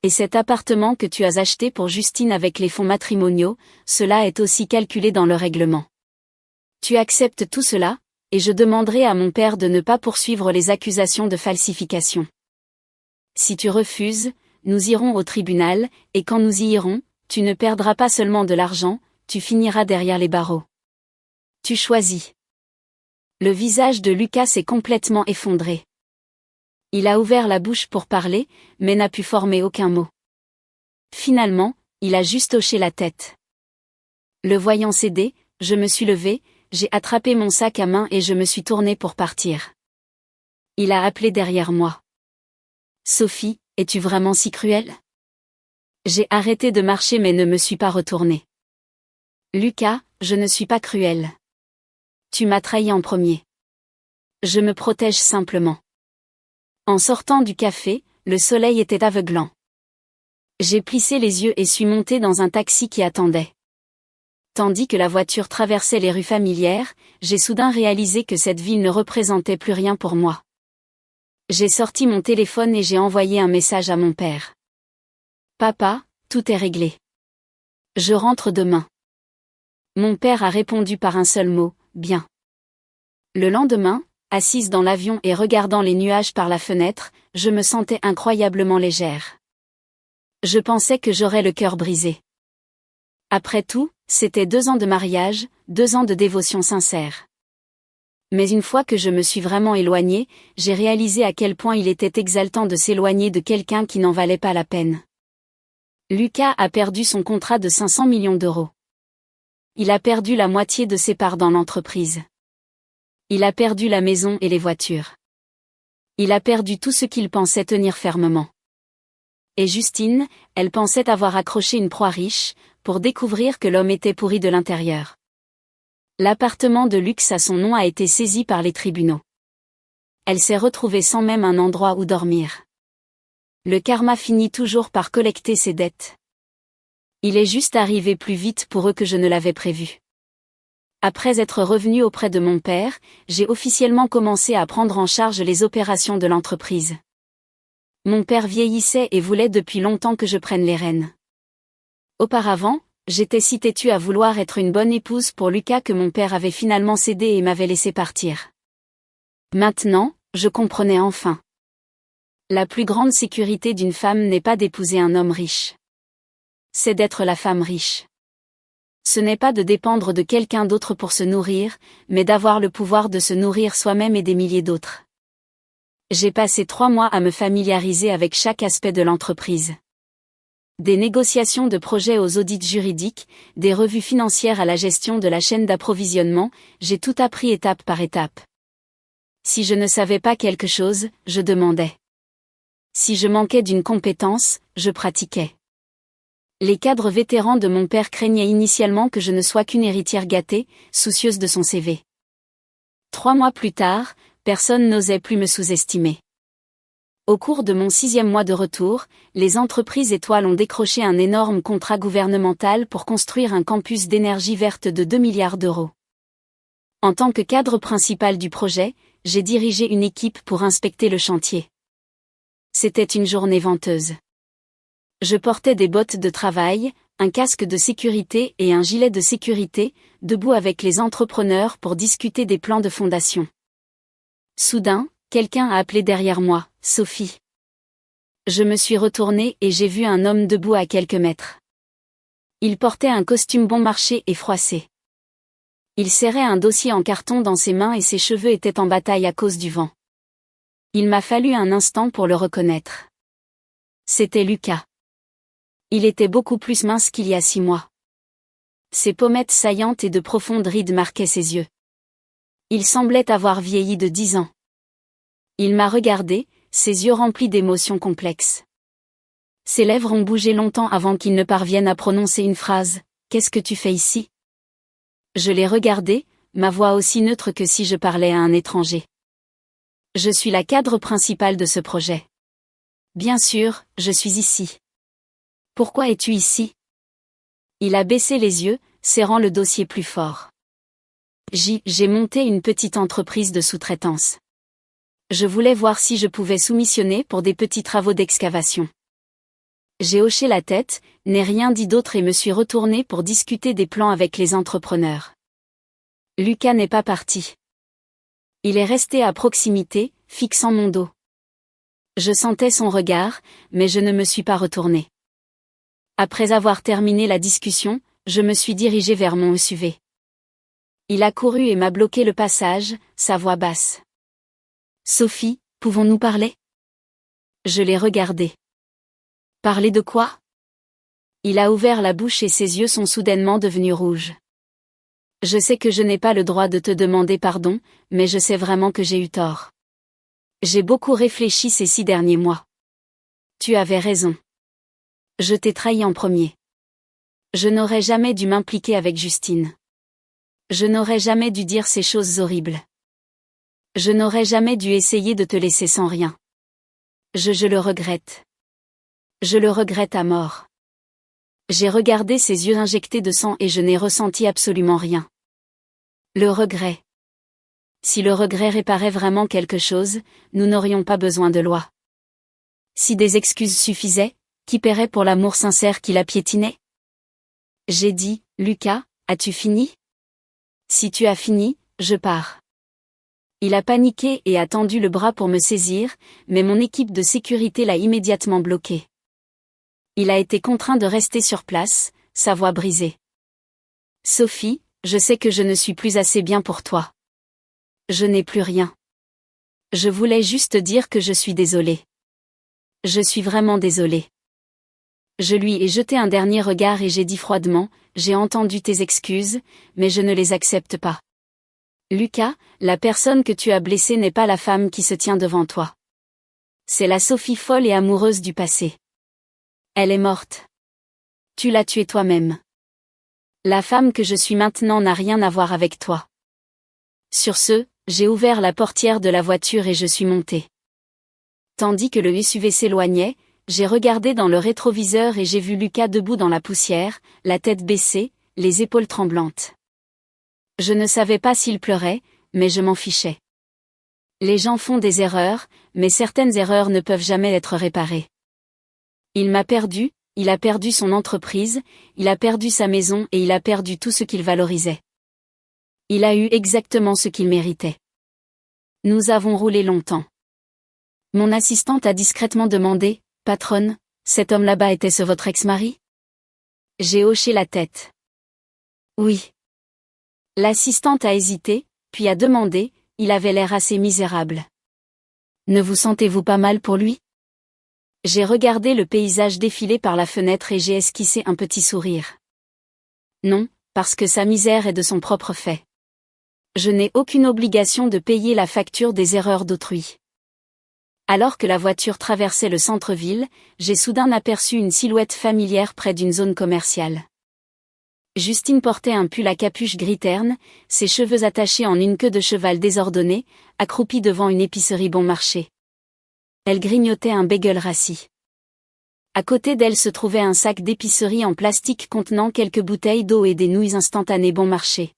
Et cet appartement que tu as acheté pour Justine avec les fonds matrimoniaux, cela est aussi calculé dans le règlement. Tu acceptes tout cela, et je demanderai à mon père de ne pas poursuivre les accusations de falsification. Si tu refuses, nous irons au tribunal, et quand nous y irons, tu ne perdras pas seulement de l'argent, tu finiras derrière les barreaux. Tu choisis. Le visage de Lucas s'est complètement effondré. Il a ouvert la bouche pour parler, mais n'a pu former aucun mot. Finalement, il a juste hoché la tête. Le voyant céder, je me suis levée, j'ai attrapé mon sac à main et je me suis tournée pour partir. Il a appelé derrière moi. Sophie, es-tu vraiment si cruelle? J'ai arrêté de marcher mais ne me suis pas retournée. Lucas, je ne suis pas cruelle. Tu m'as trahi en premier. Je me protège simplement. En sortant du café, le soleil était aveuglant. J'ai plissé les yeux et suis montée dans un taxi qui attendait. Tandis que la voiture traversait les rues familières, j'ai soudain réalisé que cette ville ne représentait plus rien pour moi. J'ai sorti mon téléphone et j'ai envoyé un message à mon père. Papa, tout est réglé. Je rentre demain. Mon père a répondu par un seul mot, bien. Le lendemain, assise dans l'avion et regardant les nuages par la fenêtre, je me sentais incroyablement légère. Je pensais que j'aurais le cœur brisé. Après tout, c'était 2 ans de mariage, 2 ans de dévotion sincère. Mais une fois que je me suis vraiment éloignée, j'ai réalisé à quel point il était exaltant de s'éloigner de quelqu'un qui n'en valait pas la peine. Lucas a perdu son contrat de 500 millions d'euros. Il a perdu la moitié de ses parts dans l'entreprise. Il a perdu la maison et les voitures. Il a perdu tout ce qu'il pensait tenir fermement. Et Justine, elle pensait avoir accroché une proie riche, pour découvrir que l'homme était pourri de l'intérieur. L'appartement de luxe à son nom a été saisi par les tribunaux. Elle s'est retrouvée sans même un endroit où dormir. Le karma finit toujours par collecter ses dettes. Il est juste arrivé plus vite pour eux que je ne l'avais prévu. Après être revenu auprès de mon père, j'ai officiellement commencé à prendre en charge les opérations de l'entreprise. Mon père vieillissait et voulait depuis longtemps que je prenne les rênes. Auparavant, j'étais si têtue à vouloir être une bonne épouse pour Lucas que mon père avait finalement cédé et m'avait laissé partir. Maintenant, je comprenais enfin. La plus grande sécurité d'une femme n'est pas d'épouser un homme riche. C'est d'être la femme riche. Ce n'est pas de dépendre de quelqu'un d'autre pour se nourrir, mais d'avoir le pouvoir de se nourrir soi-même et des milliers d'autres. J'ai passé 3 mois à me familiariser avec chaque aspect de l'entreprise. Des négociations de projets aux audits juridiques, des revues financières à la gestion de la chaîne d'approvisionnement, j'ai tout appris étape par étape. Si je ne savais pas quelque chose, je demandais. Si je manquais d'une compétence, je pratiquais. Les cadres vétérans de mon père craignaient initialement que je ne sois qu'une héritière gâtée, soucieuse de son CV. 3 mois plus tard, personne n'osait plus me sous-estimer. Au cours de mon 6e mois de retour, les entreprises étoiles ont décroché un énorme contrat gouvernemental pour construire un campus d'énergie verte de 2 milliards d'euros. En tant que cadre principal du projet, j'ai dirigé une équipe pour inspecter le chantier. C'était une journée venteuse. Je portais des bottes de travail, un casque de sécurité et un gilet de sécurité, debout avec les entrepreneurs pour discuter des plans de fondation. Soudain, quelqu'un a appelé derrière moi, « Sophie ». Je me suis retournée et j'ai vu un homme debout à quelques mètres. Il portait un costume bon marché et froissé. Il serrait un dossier en carton dans ses mains et ses cheveux étaient en bataille à cause du vent. Il m'a fallu un instant pour le reconnaître. C'était Lucas. Il était beaucoup plus mince qu'il y a 6 mois. Ses pommettes saillantes et de profondes rides marquaient ses yeux. Il semblait avoir vieilli de 10 ans. Il m'a regardé, ses yeux remplis d'émotions complexes. Ses lèvres ont bougé longtemps avant qu'il ne parvienne à prononcer une phrase. « Qu'est-ce que tu fais ici ?» Je l'ai regardé, ma voix aussi neutre que si je parlais à un étranger. Je suis la cadre principale de ce projet. Bien sûr, je suis ici. Pourquoi es-tu ici ? Il a baissé les yeux, serrant le dossier plus fort. J'ai monté une petite entreprise de sous-traitance. Je voulais voir si je pouvais soumissionner pour des petits travaux d'excavation. J'ai hoché la tête, n'ai rien dit d'autre et me suis retourné pour discuter des plans avec les entrepreneurs. Lucas n'est pas parti. Il est resté à proximité, fixant mon dos. Je sentais son regard, mais je ne me suis pas retournée. Après avoir terminé la discussion, je me suis dirigée vers mon SUV. Il a couru et m'a bloqué le passage, sa voix basse. « Sophie, pouvons-nous parler ?» Je l'ai regardé. « Parler de quoi ?» Il a ouvert la bouche et ses yeux sont soudainement devenus rouges. « Je sais que je n'ai pas le droit de te demander pardon, mais je sais vraiment que j'ai eu tort. J'ai beaucoup réfléchi ces 6 derniers mois. Tu avais raison. Je t'ai trahi en premier. Je n'aurais jamais dû m'impliquer avec Justine. Je n'aurais jamais dû dire ces choses horribles. Je n'aurais jamais dû essayer de te laisser sans rien. Je le regrette. Je le regrette à mort. » J'ai regardé ses yeux injectés de sang et je n'ai ressenti absolument rien. Le regret. Si le regret réparait vraiment quelque chose, nous n'aurions pas besoin de loi. Si des excuses suffisaient, qui paierait pour l'amour sincère qui la piétinait ? J'ai dit, « Lucas, as-tu fini ? Si tu as fini, je pars. » Il a paniqué et a tendu le bras pour me saisir, mais mon équipe de sécurité l'a immédiatement bloqué. Il a été contraint de rester sur place, sa voix brisée. « Sophie, je sais que je ne suis plus assez bien pour toi. Je n'ai plus rien. Je voulais juste dire que je suis désolée. Je suis vraiment désolée. » Je lui ai jeté un dernier regard et j'ai dit froidement, « J'ai entendu tes excuses, mais je ne les accepte pas. Lucas, la personne que tu as blessée n'est pas la femme qui se tient devant toi. C'est la Sophie folle et amoureuse du passé. Elle est morte. Tu l'as tuée toi-même. La femme que je suis maintenant n'a rien à voir avec toi. » Sur ce, j'ai ouvert la portière de la voiture et je suis montée. Tandis que le SUV s'éloignait, j'ai regardé dans le rétroviseur et j'ai vu Lucas debout dans la poussière, la tête baissée, les épaules tremblantes. Je ne savais pas s'il pleurait, mais je m'en fichais. Les gens font des erreurs, mais certaines erreurs ne peuvent jamais être réparées. Il m'a perdu, il a perdu son entreprise, il a perdu sa maison et il a perdu tout ce qu'il valorisait. Il a eu exactement ce qu'il méritait. Nous avons roulé longtemps. Mon assistante a discrètement demandé, « Patronne, cet homme là-bas était-ce votre ex-mari ?» J'ai hoché la tête. « Oui. » L'assistante a hésité, puis a demandé, « Il avait l'air assez misérable. Ne vous sentez-vous pas mal pour lui ?» J'ai regardé le paysage défiler par la fenêtre et j'ai esquissé un petit sourire. Non, parce que sa misère est de son propre fait. Je n'ai aucune obligation de payer la facture des erreurs d'autrui. Alors que la voiture traversait le centre-ville, j'ai soudain aperçu une silhouette familière près d'une zone commerciale. Justine portait un pull à capuche gris terne, ses cheveux attachés en une queue de cheval désordonnée, accroupie devant une épicerie bon marché. Elle grignotait un bagel rassis. À côté d'elle se trouvait un sac d'épicerie en plastique contenant quelques bouteilles d'eau et des nouilles instantanées bon marché.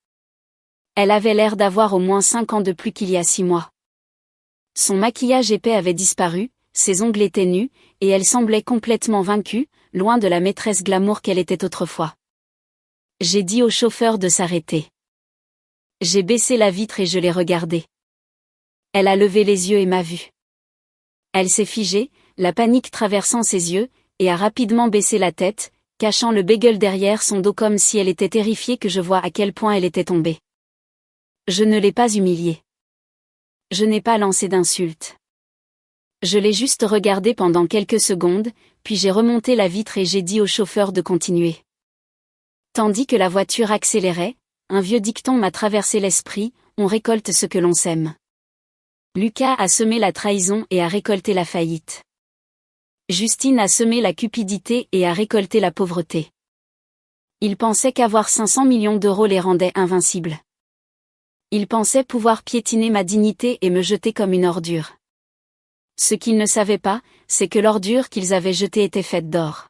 Elle avait l'air d'avoir au moins 5 ans de plus qu'il y a 6 mois. Son maquillage épais avait disparu, ses ongles étaient nus, et elle semblait complètement vaincue, loin de la maîtresse glamour qu'elle était autrefois. J'ai dit au chauffeur de s'arrêter. J'ai baissé la vitre et je l'ai regardée. Elle a levé les yeux et m'a vue. Elle s'est figée, la panique traversant ses yeux, et a rapidement baissé la tête, cachant le bagel derrière son dos comme si elle était terrifiée que je voie à quel point elle était tombée. Je ne l'ai pas humiliée. Je n'ai pas lancé d'insultes. Je l'ai juste regardée pendant quelques secondes, puis j'ai remonté la vitre et j'ai dit au chauffeur de continuer. Tandis que la voiture accélérait, un vieux dicton m'a traversé l'esprit, on récolte ce que l'on sème. Lucas a semé la trahison et a récolté la faillite. Justine a semé la cupidité et a récolté la pauvreté. Ils pensaient qu'avoir 500 millions d'euros les rendait invincibles. Ils pensaient pouvoir piétiner ma dignité et me jeter comme une ordure. Ce qu'ils ne savaient pas, c'est que l'ordure qu'ils avaient jetée était faite d'or.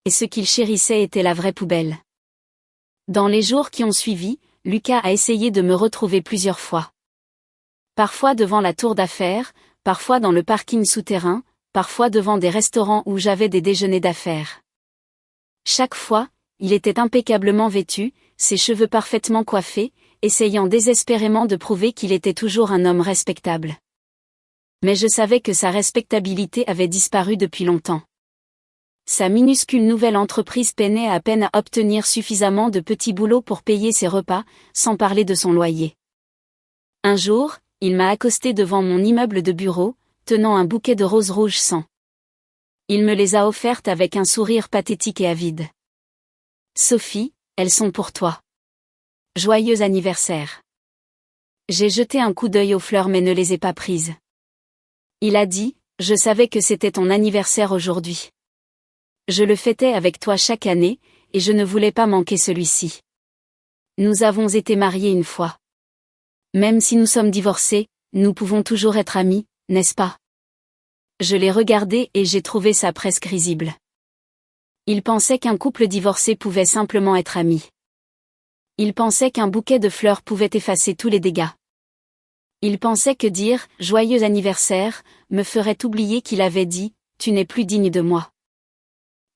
Et ce qu'ils chérissaient était la vraie poubelle. Dans les jours qui ont suivi, Lucas a essayé de me retrouver plusieurs fois. Parfois devant la tour d'affaires, parfois dans le parking souterrain, parfois devant des restaurants où j'avais des déjeuners d'affaires. Chaque fois, il était impeccablement vêtu, ses cheveux parfaitement coiffés, essayant désespérément de prouver qu'il était toujours un homme respectable. Mais je savais que sa respectabilité avait disparu depuis longtemps. Sa minuscule nouvelle entreprise peinait à peine à obtenir suffisamment de petits boulots pour payer ses repas, sans parler de son loyer. Un jour, il m'a accosté devant mon immeuble de bureau, tenant un bouquet de roses rouges sang. Il me les a offertes avec un sourire pathétique et avide. « Sophie, elles sont pour toi. Joyeux anniversaire. » J'ai jeté un coup d'œil aux fleurs mais ne les ai pas prises. Il a dit, « Je savais que c'était ton anniversaire aujourd'hui. Je le fêtais avec toi chaque année, et je ne voulais pas manquer celui-ci. Nous avons été mariés une fois. Même si nous sommes divorcés, nous pouvons toujours être amis, n'est-ce pas ?» Je l'ai regardé et j'ai trouvé ça presque risible. Il pensait qu'un couple divorcé pouvait simplement être amis. Il pensait qu'un bouquet de fleurs pouvait effacer tous les dégâts. Il pensait que dire « Joyeux anniversaire » me ferait oublier qu'il avait dit « Tu n'es plus digne de moi ».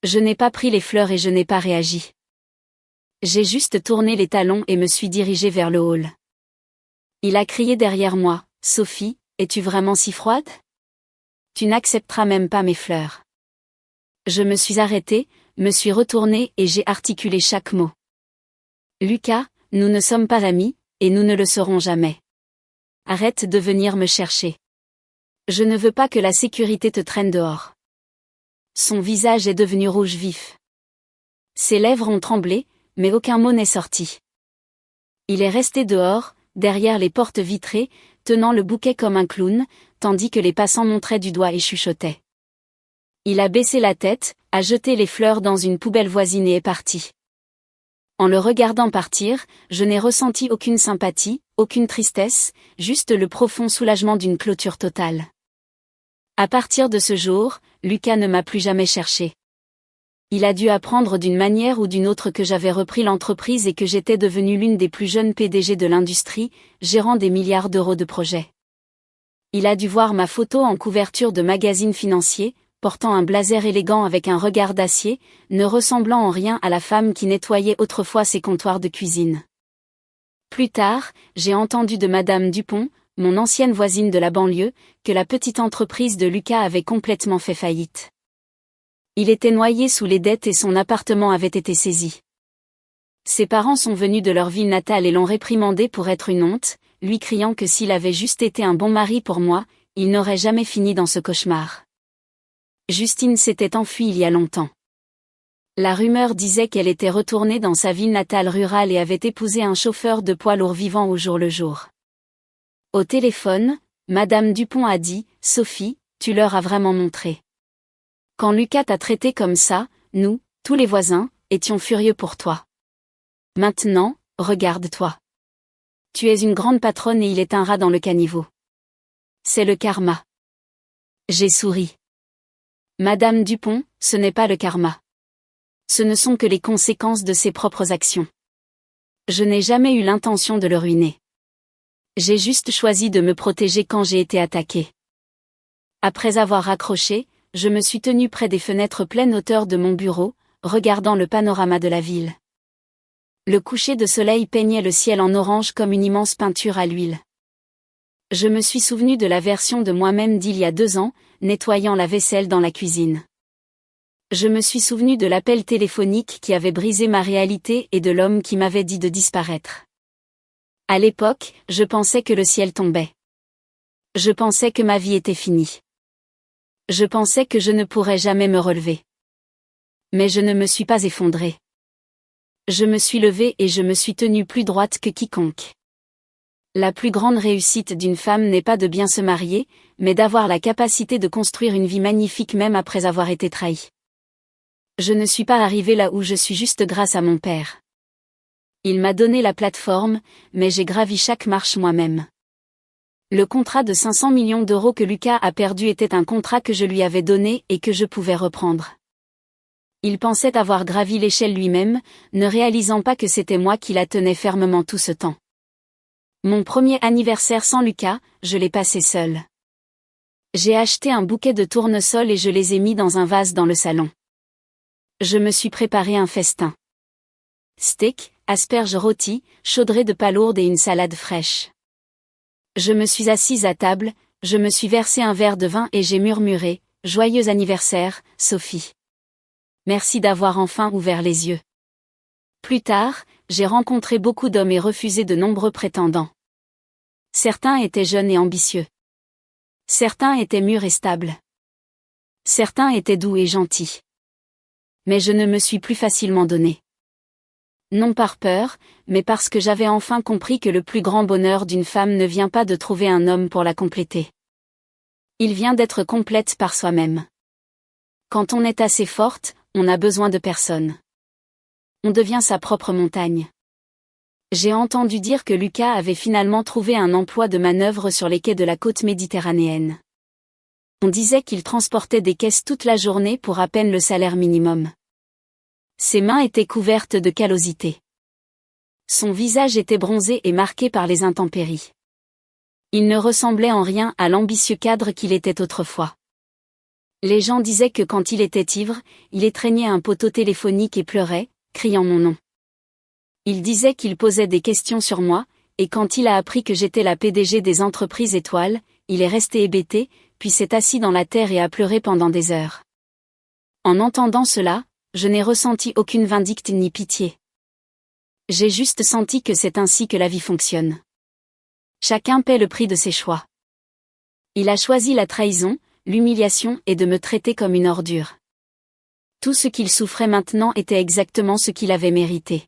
Je n'ai pas pris les fleurs et je n'ai pas réagi. J'ai juste tourné les talons et me suis dirigée vers le hall. Il a crié derrière moi « Sophie, es-tu vraiment si froide ? Tu n'accepteras même pas mes fleurs. » Je me suis arrêtée, me suis retournée et j'ai articulé chaque mot. « Lucas, nous ne sommes pas amis, et nous ne le serons jamais. Arrête de venir me chercher. Je ne veux pas que la sécurité te traîne dehors. » Son visage est devenu rouge vif. Ses lèvres ont tremblé, mais aucun mot n'est sorti. Il est resté dehors, derrière les portes vitrées, tenant le bouquet comme un clown, tandis que les passants montraient du doigt et chuchotaient. Il a baissé la tête, a jeté les fleurs dans une poubelle voisine et est parti. En le regardant partir, je n'ai ressenti aucune sympathie, aucune tristesse, juste le profond soulagement d'une clôture totale. À partir de ce jour, Lucas ne m'a plus jamais cherché. Il a dû apprendre d'une manière ou d'une autre que j'avais repris l'entreprise et que j'étais devenue l'une des plus jeunes PDG de l'industrie, gérant des milliards d'euros de projets. Il a dû voir ma photo en couverture de magazines financiers, portant un blazer élégant avec un regard d'acier, ne ressemblant en rien à la femme qui nettoyait autrefois ses comptoirs de cuisine. Plus tard, j'ai entendu de Madame Dupont, mon ancienne voisine de la banlieue, que la petite entreprise de Lucas avait complètement fait faillite. Il était noyé sous les dettes et son appartement avait été saisi. Ses parents sont venus de leur ville natale et l'ont réprimandé pour être une honte, lui criant que s'il avait juste été un bon mari pour moi, il n'aurait jamais fini dans ce cauchemar. Justine s'était enfuie il y a longtemps. La rumeur disait qu'elle était retournée dans sa ville natale rurale et avait épousé un chauffeur de poids lourd vivant au jour le jour. Au téléphone, Madame Dupont a dit « Sophie, tu leur as vraiment montré. Quand Lucas t'a traité comme ça, nous, tous les voisins, étions furieux pour toi. Maintenant, regarde-toi. Tu es une grande patronne et il est un rat dans le caniveau. C'est le karma. » J'ai souri. Madame Dupont, ce n'est pas le karma. Ce ne sont que les conséquences de ses propres actions. Je n'ai jamais eu l'intention de le ruiner. J'ai juste choisi de me protéger quand j'ai été attaquée. Après avoir raccroché, je me suis tenue près des fenêtres pleine hauteur de mon bureau, regardant le panorama de la ville. Le coucher de soleil peignait le ciel en orange comme une immense peinture à l'huile. Je me suis souvenu de la version de moi-même d'il y a 2 ans, nettoyant la vaisselle dans la cuisine. Je me suis souvenu de l'appel téléphonique qui avait brisé ma réalité et de l'homme qui m'avait dit de disparaître. À l'époque, je pensais que le ciel tombait. Je pensais que ma vie était finie. Je pensais que je ne pourrais jamais me relever. Mais je ne me suis pas effondrée. Je me suis levée et je me suis tenue plus droite que quiconque. La plus grande réussite d'une femme n'est pas de bien se marier, mais d'avoir la capacité de construire une vie magnifique même après avoir été trahie. Je ne suis pas arrivée là où je suis juste grâce à mon père. Il m'a donné la plateforme, mais j'ai gravi chaque marche moi-même. Le contrat de 500 millions d'euros que Lucas a perdu était un contrat que je lui avais donné et que je pouvais reprendre. Il pensait avoir gravi l'échelle lui-même, ne réalisant pas que c'était moi qui la tenais fermement tout ce temps. Mon premier anniversaire sans Lucas, je l'ai passé seul. J'ai acheté un bouquet de tournesols et je les ai mis dans un vase dans le salon. Je me suis préparé un festin. Steak, asperges rôties, chaudrées de palourdes et une salade fraîche. Je me suis assise à table, je me suis versé un verre de vin et j'ai murmuré « Joyeux anniversaire, Sophie. Merci d'avoir enfin ouvert les yeux. » Plus tard, j'ai rencontré beaucoup d'hommes et refusé de nombreux prétendants. Certains étaient jeunes et ambitieux. Certains étaient mûrs et stables. Certains étaient doux et gentils. Mais je ne me suis plus facilement donné. Non par peur, mais parce que j'avais enfin compris que le plus grand bonheur d'une femme ne vient pas de trouver un homme pour la compléter. Il vient d'être complète par soi-même. Quand on est assez forte, on n'a besoin de personne. On devient sa propre montagne. J'ai entendu dire que Lucas avait finalement trouvé un emploi de manœuvre sur les quais de la côte méditerranéenne. On disait qu'il transportait des caisses toute la journée pour à peine le salaire minimum. Ses mains étaient couvertes de callosité. Son visage était bronzé et marqué par les intempéries. Il ne ressemblait en rien à l'ambitieux cadre qu'il était autrefois. Les gens disaient que quand il était ivre, il étreignait un poteau téléphonique et pleurait, criant mon nom. Il disait qu'il posait des questions sur moi, et quand il a appris que j'étais la PDG des entreprises étoiles, il est resté hébété, puis s'est assis dans la terre et a pleuré pendant des heures. En entendant cela, je n'ai ressenti aucune vindicte ni pitié. J'ai juste senti que c'est ainsi que la vie fonctionne. Chacun paie le prix de ses choix. Il a choisi la trahison, l'humiliation et de me traiter comme une ordure. Tout ce qu'il souffrait maintenant était exactement ce qu'il avait mérité.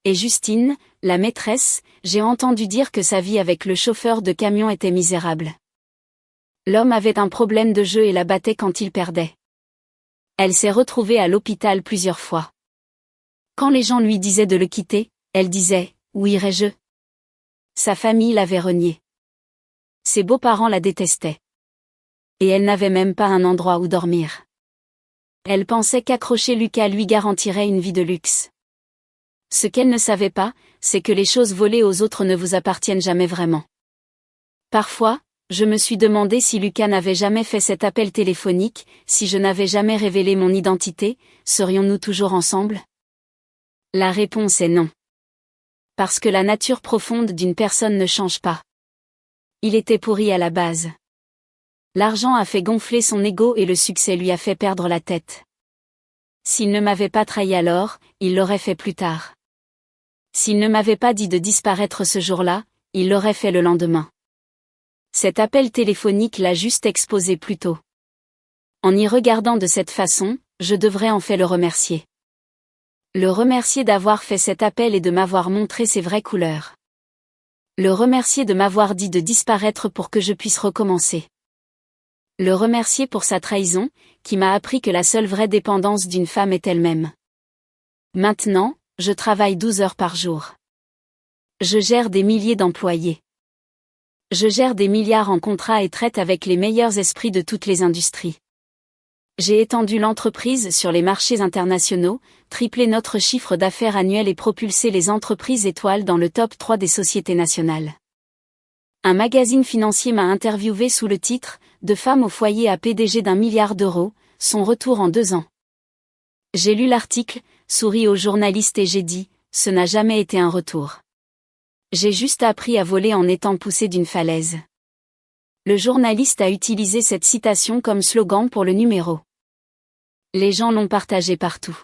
Et Justine, la maîtresse, j'ai entendu dire que sa vie avec le chauffeur de camion était misérable. L'homme avait un problème de jeu et la battait quand il perdait. Elle s'est retrouvée à l'hôpital plusieurs fois. Quand les gens lui disaient de le quitter, elle disait « Où irais-je » Sa famille l'avait renié. Ses beaux-parents la détestaient. Et elle n'avait même pas un endroit où dormir. Elle pensait qu'accrocher Lucas lui garantirait une vie de luxe. Ce qu'elle ne savait pas, c'est que les choses volées aux autres ne vous appartiennent jamais vraiment. Parfois, je me suis demandé si Lucas n'avait jamais fait cet appel téléphonique, si je n'avais jamais révélé mon identité, serions-nous toujours ensemble ? La réponse est non. Parce que la nature profonde d'une personne ne change pas. Il était pourri à la base. L'argent a fait gonfler son ego et le succès lui a fait perdre la tête. S'il ne m'avait pas trahi alors, il l'aurait fait plus tard. S'il ne m'avait pas dit de disparaître ce jour-là, il l'aurait fait le lendemain. Cet appel téléphonique l'a juste exposé plus tôt. En y regardant de cette façon, je devrais en fait le remercier. Le remercier d'avoir fait cet appel et de m'avoir montré ses vraies couleurs. Le remercier de m'avoir dit de disparaître pour que je puisse recommencer. Le remercier pour sa trahison, qui m'a appris que la seule vraie dépendance d'une femme est elle-même. Maintenant, je travaille 12 heures par jour. Je gère des milliers d'employés. Je gère des milliards en contrats et traite avec les meilleurs esprits de toutes les industries. J'ai étendu l'entreprise sur les marchés internationaux, triplé notre chiffre d'affaires annuel et propulsé les entreprises étoiles dans le top 3 des sociétés nationales. Un magazine financier m'a interviewé sous le titre « De femme au foyer à PDG d'1 milliard d'euros, son retour en 2 ans ». J'ai lu l'article, souri au journaliste et j'ai dit « Ce n'a jamais été un retour. J'ai juste appris à voler en étant poussé d'une falaise ». Le journaliste a utilisé cette citation comme slogan pour le numéro. Les gens l'ont partagée partout.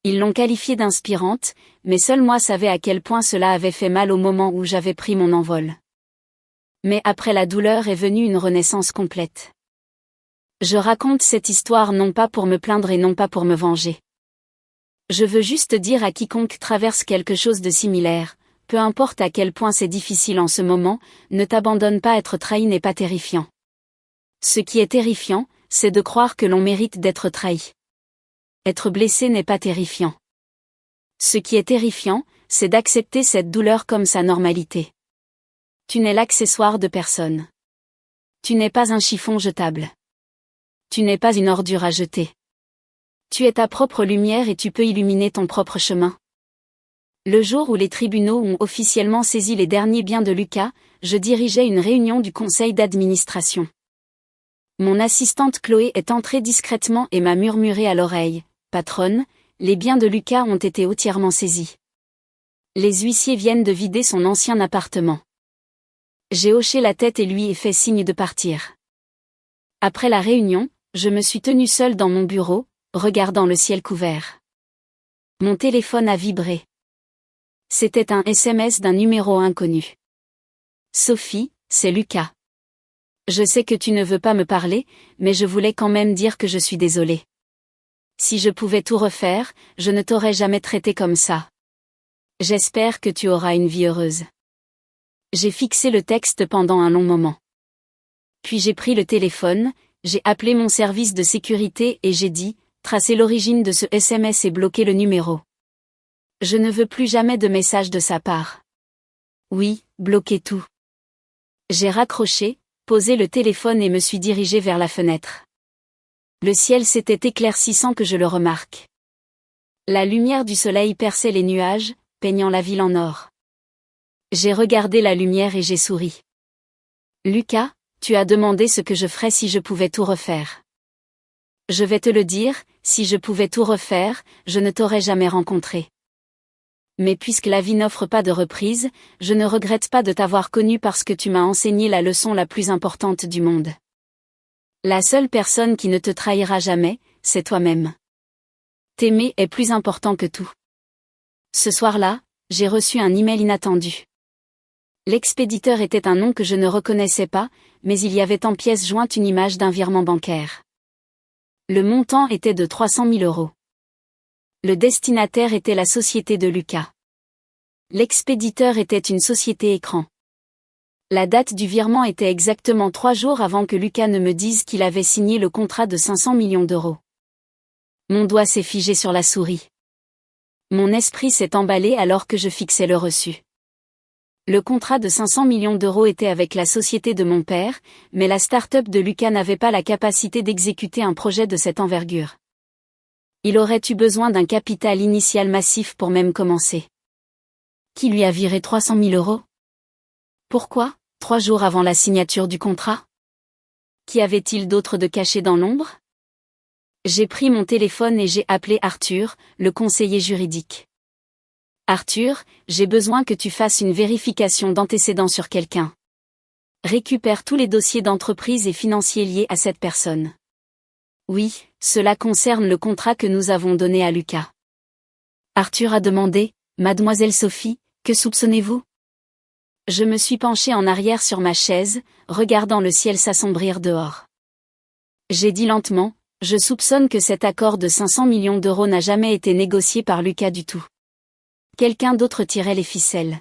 Ils l'ont qualifiée d'inspirante, mais seul moi savais à quel point cela avait fait mal au moment où j'avais pris mon envol. Mais après la douleur est venue une renaissance complète. Je raconte cette histoire non pas pour me plaindre et non pas pour me venger. Je veux juste dire à quiconque traverse quelque chose de similaire, peu importe à quel point c'est difficile en ce moment, ne t'abandonne pas. Être trahi n'est pas terrifiant. Ce qui est terrifiant, c'est de croire que l'on mérite d'être trahi. Être blessé n'est pas terrifiant. Ce qui est terrifiant, c'est d'accepter cette douleur comme sa normalité. Tu n'es l'accessoire de personne. Tu n'es pas un chiffon jetable. Tu n'es pas une ordure à jeter. Tu es ta propre lumière et tu peux illuminer ton propre chemin. Le jour où les tribunaux ont officiellement saisi les derniers biens de Lucas, je dirigeais une réunion du conseil d'administration. Mon assistante Chloé est entrée discrètement et m'a murmuré à l'oreille « Patronne, les biens de Lucas ont été entièrement saisis. Les huissiers viennent de vider son ancien appartement. » J'ai hoché la tête et lui ai fait signe de partir. Après la réunion, je me suis tenue seule dans mon bureau, regardant le ciel couvert. Mon téléphone a vibré. C'était un SMS d'un numéro inconnu. Sophie, c'est Lucas. Je sais que tu ne veux pas me parler, mais je voulais quand même dire que je suis désolée. Si je pouvais tout refaire, je ne t'aurais jamais traité comme ça. J'espère que tu auras une vie heureuse. J'ai fixé le texte pendant un long moment. Puis j'ai pris le téléphone, j'ai appelé mon service de sécurité et j'ai dit, tracez l'origine de ce SMS et bloquez le numéro. Je ne veux plus jamais de message de sa part. Oui, bloquez tout. J'ai raccroché, posé le téléphone et me suis dirigé vers la fenêtre. Le ciel s'était éclairci sans que je le remarque. La lumière du soleil perçait les nuages, peignant la ville en or. J'ai regardé la lumière et j'ai souri. Lucas, tu as demandé ce que je ferais si je pouvais tout refaire. Je vais te le dire, si je pouvais tout refaire, je ne t'aurais jamais rencontré. Mais puisque la vie n'offre pas de reprise, je ne regrette pas de t'avoir connu parce que tu m'as enseigné la leçon la plus importante du monde. La seule personne qui ne te trahira jamais, c'est toi-même. T'aimer est plus important que tout. Ce soir-là, j'ai reçu un email inattendu. L'expéditeur était un nom que je ne reconnaissais pas, mais il y avait en pièce jointe une image d'un virement bancaire. Le montant était de 300 000 €. Le destinataire était la société de Lucas. L'expéditeur était une société écran. La date du virement était exactement 3 jours avant que Lucas ne me dise qu'il avait signé le contrat de 500 millions d'euros. Mon doigt s'est figé sur la souris. Mon esprit s'est emballé alors que je fixais le reçu. Le contrat de 500 millions d'euros était avec la société de mon père, mais la start-up de Lucas n'avait pas la capacité d'exécuter un projet de cette envergure. Il aurait eu besoin d'un capital initial massif pour même commencer. Qui lui a viré 300 000 €? Pourquoi, 3 jours avant la signature du contrat? Qu'y avait-il d'autre de caché dans l'ombre? J'ai pris mon téléphone et j'ai appelé Arthur, le conseiller juridique. Arthur, j'ai besoin que tu fasses une vérification d'antécédents sur quelqu'un. Récupère tous les dossiers d'entreprise et financiers liés à cette personne. Oui, cela concerne le contrat que nous avons donné à Lucas. Arthur a demandé, Mademoiselle Sophie, que soupçonnez-vous? Je me suis penchée en arrière sur ma chaise, regardant le ciel s'assombrir dehors. J'ai dit lentement, je soupçonne que cet accord de 500 millions d'euros n'a jamais été négocié par Lucas du tout. Quelqu'un d'autre tirait les ficelles.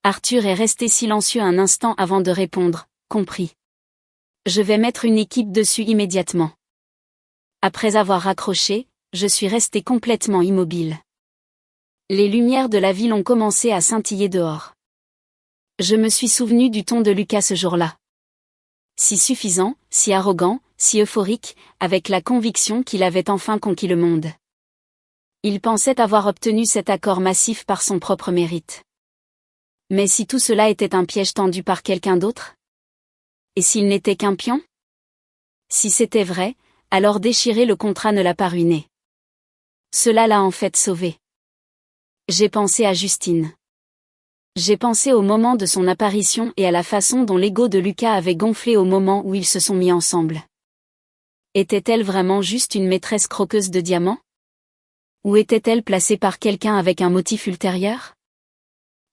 Arthur est resté silencieux un instant avant de répondre, compris. Je vais mettre une équipe dessus immédiatement. Après avoir raccroché, je suis resté complètement immobile. Les lumières de la ville ont commencé à scintiller dehors. Je me suis souvenu du ton de Lucas ce jour-là. Si suffisant, si arrogant, si euphorique, avec la conviction qu'il avait enfin conquis le monde. Il pensait avoir obtenu cet accord massif par son propre mérite. Mais si tout cela était un piège tendu par quelqu'un d'autre? Et s'il n'était qu'un pion? Si c'était vrai, alors déchirer le contrat ne l'a pas ruiné. Cela l'a en fait sauvé. J'ai pensé à Justine. J'ai pensé au moment de son apparition et à la façon dont l'ego de Lucas avait gonflé au moment où ils se sont mis ensemble. Était-elle vraiment juste une maîtresse croqueuse de diamants? Ou était-elle placée par quelqu'un avec un motif ultérieur?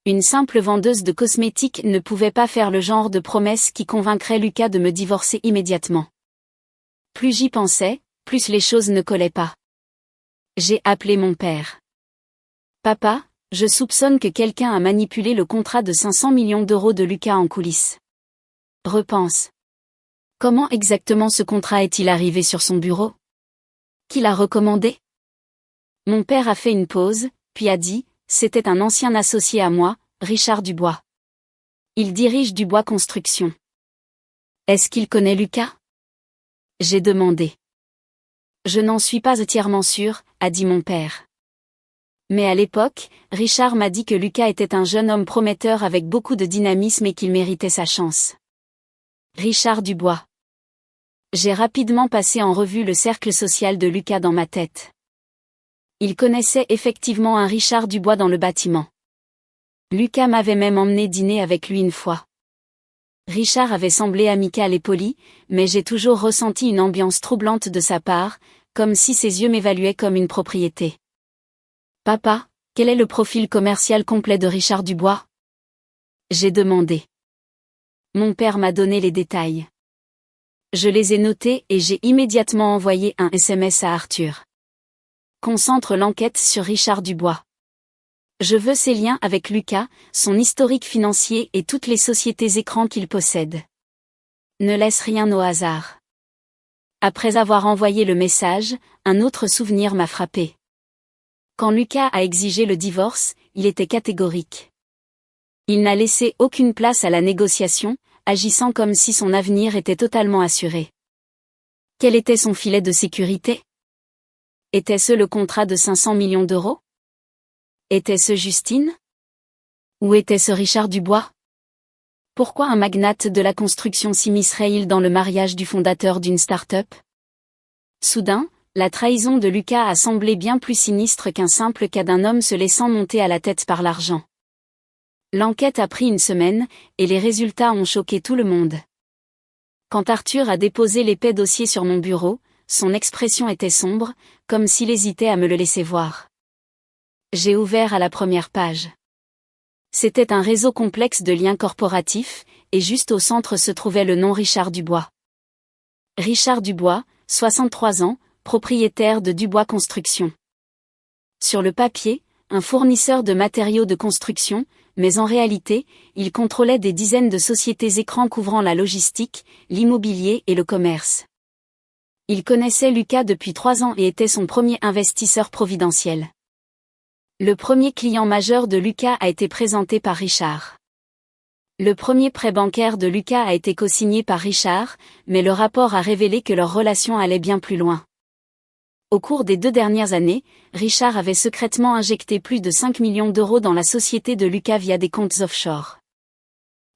Une simple vendeuse de cosmétiques ne pouvait pas faire le genre de promesse qui convaincrait Lucas de me divorcer immédiatement. Plus j'y pensais, plus les choses ne collaient pas. J'ai appelé mon père. Papa, je soupçonne que quelqu'un a manipulé le contrat de 500 millions d'euros de Lucas en coulisses. Repense. Comment exactement ce contrat est-il arrivé sur son bureau? Qui l'a recommandé? Mon père a fait une pause, puis a dit, c'était un ancien associé à moi, Richard Dubois. Il dirige Dubois Construction. Est-ce qu'il connaît Lucas? J'ai demandé. Je n'en suis pas entièrement sûr, a dit mon père. Mais à l'époque, Richard m'a dit que Lucas était un jeune homme prometteur avec beaucoup de dynamisme et qu'il méritait sa chance. Richard Dubois. J'ai rapidement passé en revue le cercle social de Lucas dans ma tête. Il connaissait effectivement un Richard Dubois dans le bâtiment. Lucas m'avait même emmené dîner avec lui une fois. Richard avait semblé amical et poli, mais j'ai toujours ressenti une ambiance troublante de sa part, comme si ses yeux m'évaluaient comme une propriété. Papa, quel est le profil commercial complet de Richard Dubois? J'ai demandé. Mon père m'a donné les détails. Je les ai notés et j'ai immédiatement envoyé un SMS à Arthur. Concentre l'enquête sur Richard Dubois. Je veux ses liens avec Lucas, son historique financier et toutes les sociétés écrans qu'il possède. Ne laisse rien au hasard. Après avoir envoyé le message, un autre souvenir m'a frappé. Quand Lucas a exigé le divorce, il était catégorique. Il n'a laissé aucune place à la négociation, agissant comme si son avenir était totalement assuré. Quel était son filet de sécurité? Était-ce le contrat de 500 millions d'euros? Était-ce Justine? Ou était-ce Richard Dubois? Pourquoi un magnate de la construction s'immiscerait-il dans le mariage du fondateur d'une start-up? Soudain, la trahison de Lucas a semblé bien plus sinistre qu'un simple cas d'un homme se laissant monter à la tête par l'argent. L'enquête a pris une semaine, et les résultats ont choqué tout le monde. Quand Arthur a déposé l'épais dossier sur mon bureau, son expression était sombre, comme s'il hésitait à me le laisser voir. J'ai ouvert à la première page. C'était un réseau complexe de liens corporatifs, et juste au centre se trouvait le nom Richard Dubois. Richard Dubois, 63 ans, propriétaire de Dubois Construction. Sur le papier, un fournisseur de matériaux de construction, mais en réalité, il contrôlait des dizaines de sociétés écrans couvrant la logistique, l'immobilier et le commerce. Il connaissait Lucas depuis 3 ans et était son premier investisseur providentiel. Le premier client majeur de Lucas a été présenté par Richard. Le premier prêt bancaire de Lucas a été co-signé par Richard, mais le rapport a révélé que leur relation allait bien plus loin. Au cours des 2 dernières années, Richard avait secrètement injecté plus de 5 millions d'euros dans la société de Lucas via des comptes offshore.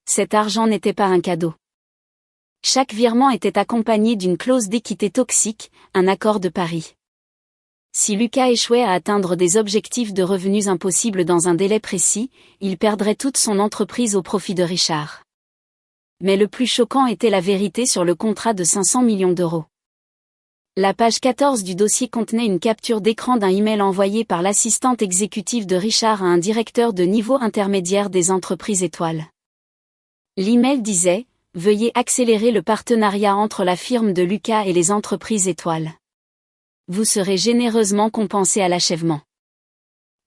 Cet argent n'était pas un cadeau. Chaque virement était accompagné d'une clause d'équité toxique, un accord de pari. Si Lucas échouait à atteindre des objectifs de revenus impossibles dans un délai précis, il perdrait toute son entreprise au profit de Richard. Mais le plus choquant était la vérité sur le contrat de 500 millions d'euros. La page 14 du dossier contenait une capture d'écran d'un email envoyé par l'assistante exécutive de Richard à un directeur de niveau intermédiaire des entreprises étoiles. L'email disait « veuillez accélérer le partenariat entre la firme de Lucas et les entreprises étoiles. Vous serez généreusement compensé à l'achèvement.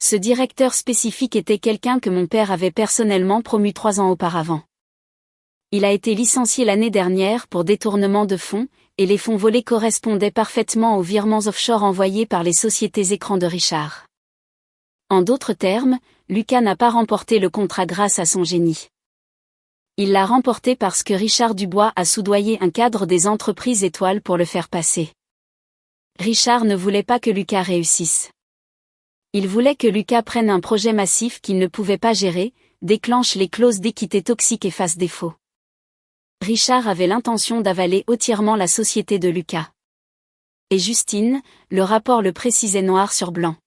Ce directeur spécifique était quelqu'un que mon père avait personnellement promu 3 ans auparavant. Il a été licencié l'année dernière pour détournement de fonds, et les fonds volés correspondaient parfaitement aux virements offshore envoyés par les sociétés écrans de Richard. En d'autres termes, Lucas n'a pas remporté le contrat grâce à son génie. Il l'a remporté parce que Richard Dubois a soudoyé un cadre des entreprises étoiles pour le faire passer. Richard ne voulait pas que Lucas réussisse. Il voulait que Lucas prenne un projet massif qu'il ne pouvait pas gérer, déclenche les clauses d'équité toxiques et fasse défaut. Richard avait l'intention d'avaler entièrement la société de Lucas. Et Justine, le rapport le précisait noir sur blanc.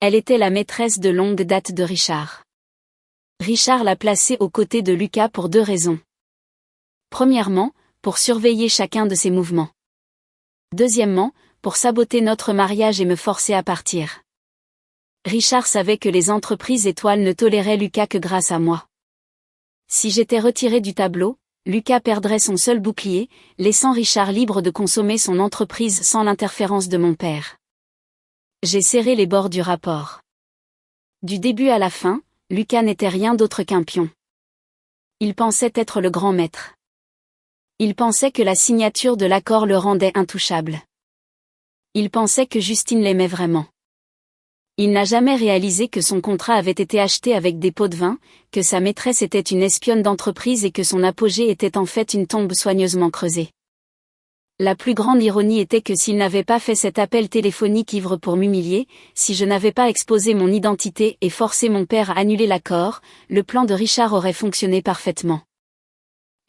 Elle était la maîtresse de longue date de Richard. Richard l'a placée aux côtés de Lucas pour 2 raisons. Premièrement, pour surveiller chacun de ses mouvements. Deuxièmement, pour saboter notre mariage et me forcer à partir. Richard savait que les entreprises étoiles ne toléraient Lucas que grâce à moi. Si j'étais retiré du tableau, Lucas perdrait son seul bouclier, laissant Richard libre de consommer son entreprise sans l'interférence de mon père. J'ai serré les bords du rapport. Du début à la fin, Lucas n'était rien d'autre qu'un pion. Il pensait être le grand maître. Il pensait que la signature de l'accord le rendait intouchable. Il pensait que Justine l'aimait vraiment. Il n'a jamais réalisé que son contrat avait été acheté avec des pots de vin, que sa maîtresse était une espionne d'entreprise et que son apogée était en fait une tombe soigneusement creusée. La plus grande ironie était que s'il n'avait pas fait cet appel téléphonique ivre pour m'humilier, si je n'avais pas exposé mon identité et forcé mon père à annuler l'accord, le plan de Richard aurait fonctionné parfaitement.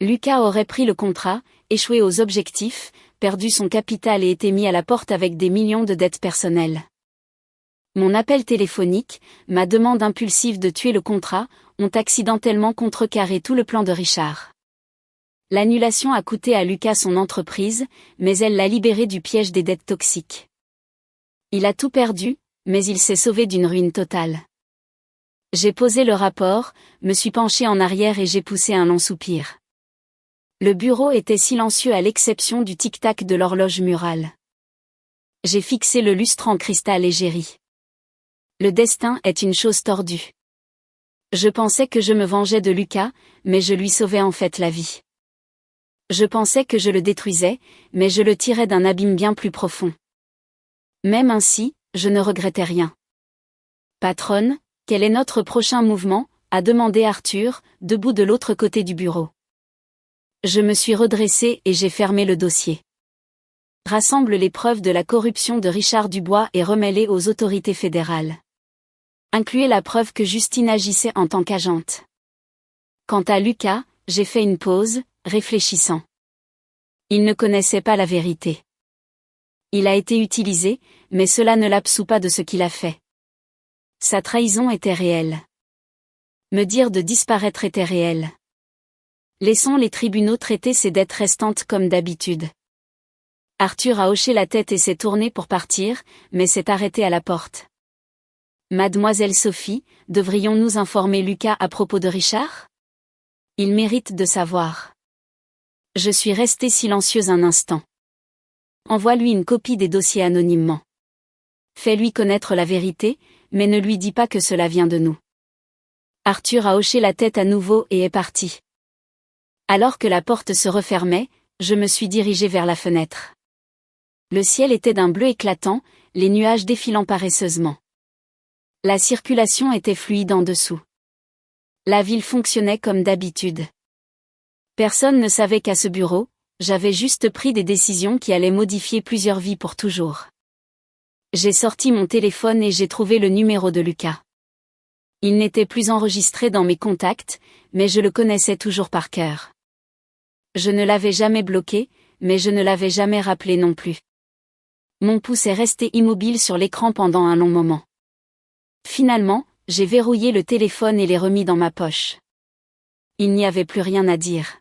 Lucas aurait pris le contrat, échoué aux objectifs, perdu son capital et été mis à la porte avec des millions de dettes personnelles. Mon appel téléphonique, ma demande impulsive de tuer le contrat, ont accidentellement contrecarré tout le plan de Richard. L'annulation a coûté à Lucas son entreprise, mais elle l'a libéré du piège des dettes toxiques. Il a tout perdu, mais il s'est sauvé d'une ruine totale. J'ai posé le rapport, me suis penché en arrière et j'ai poussé un long soupir. Le bureau était silencieux à l'exception du tic-tac de l'horloge murale. J'ai fixé le lustre en cristal et j'ai ri. Le destin est une chose tordue. Je pensais que je me vengeais de Lucas, mais je lui sauvais en fait la vie. Je pensais que je le détruisais, mais je le tirais d'un abîme bien plus profond. Même ainsi, je ne regrettais rien. Patronne, quel est notre prochain mouvement ? A demandé Arthur, debout de l'autre côté du bureau. Je me suis redressé et j'ai fermé le dossier. Rassemble les preuves de la corruption de Richard Dubois et remets-les aux autorités fédérales. Incluez la preuve que Justine agissait en tant qu'agente. Quant à Lucas, j'ai fait une pause, réfléchissant. Il ne connaissait pas la vérité. Il a été utilisé, mais cela ne l'absout pas de ce qu'il a fait. Sa trahison était réelle. Me dire de disparaître était réel. Laissons les tribunaux traiter ses dettes restantes comme d'habitude. Arthur a hoché la tête et s'est tourné pour partir, mais s'est arrêté à la porte. Mademoiselle Sophie, devrions-nous informer Lucas à propos de Richard ? Il mérite de savoir. Je suis restée silencieuse un instant. Envoie-lui une copie des dossiers anonymement. Fais-lui connaître la vérité, mais ne lui dis pas que cela vient de nous. Arthur a hoché la tête à nouveau et est parti. Alors que la porte se refermait, je me suis dirigée vers la fenêtre. Le ciel était d'un bleu éclatant, les nuages défilant paresseusement. La circulation était fluide en dessous. La ville fonctionnait comme d'habitude. Personne ne savait qu'à ce bureau, j'avais juste pris des décisions qui allaient modifier plusieurs vies pour toujours. J'ai sorti mon téléphone et j'ai trouvé le numéro de Lucas. Il n'était plus enregistré dans mes contacts, mais je le connaissais toujours par cœur. Je ne l'avais jamais bloqué, mais je ne l'avais jamais rappelé non plus. Mon pouce est resté immobile sur l'écran pendant un long moment. Finalement, j'ai verrouillé le téléphone et l'ai remis dans ma poche. Il n'y avait plus rien à dire.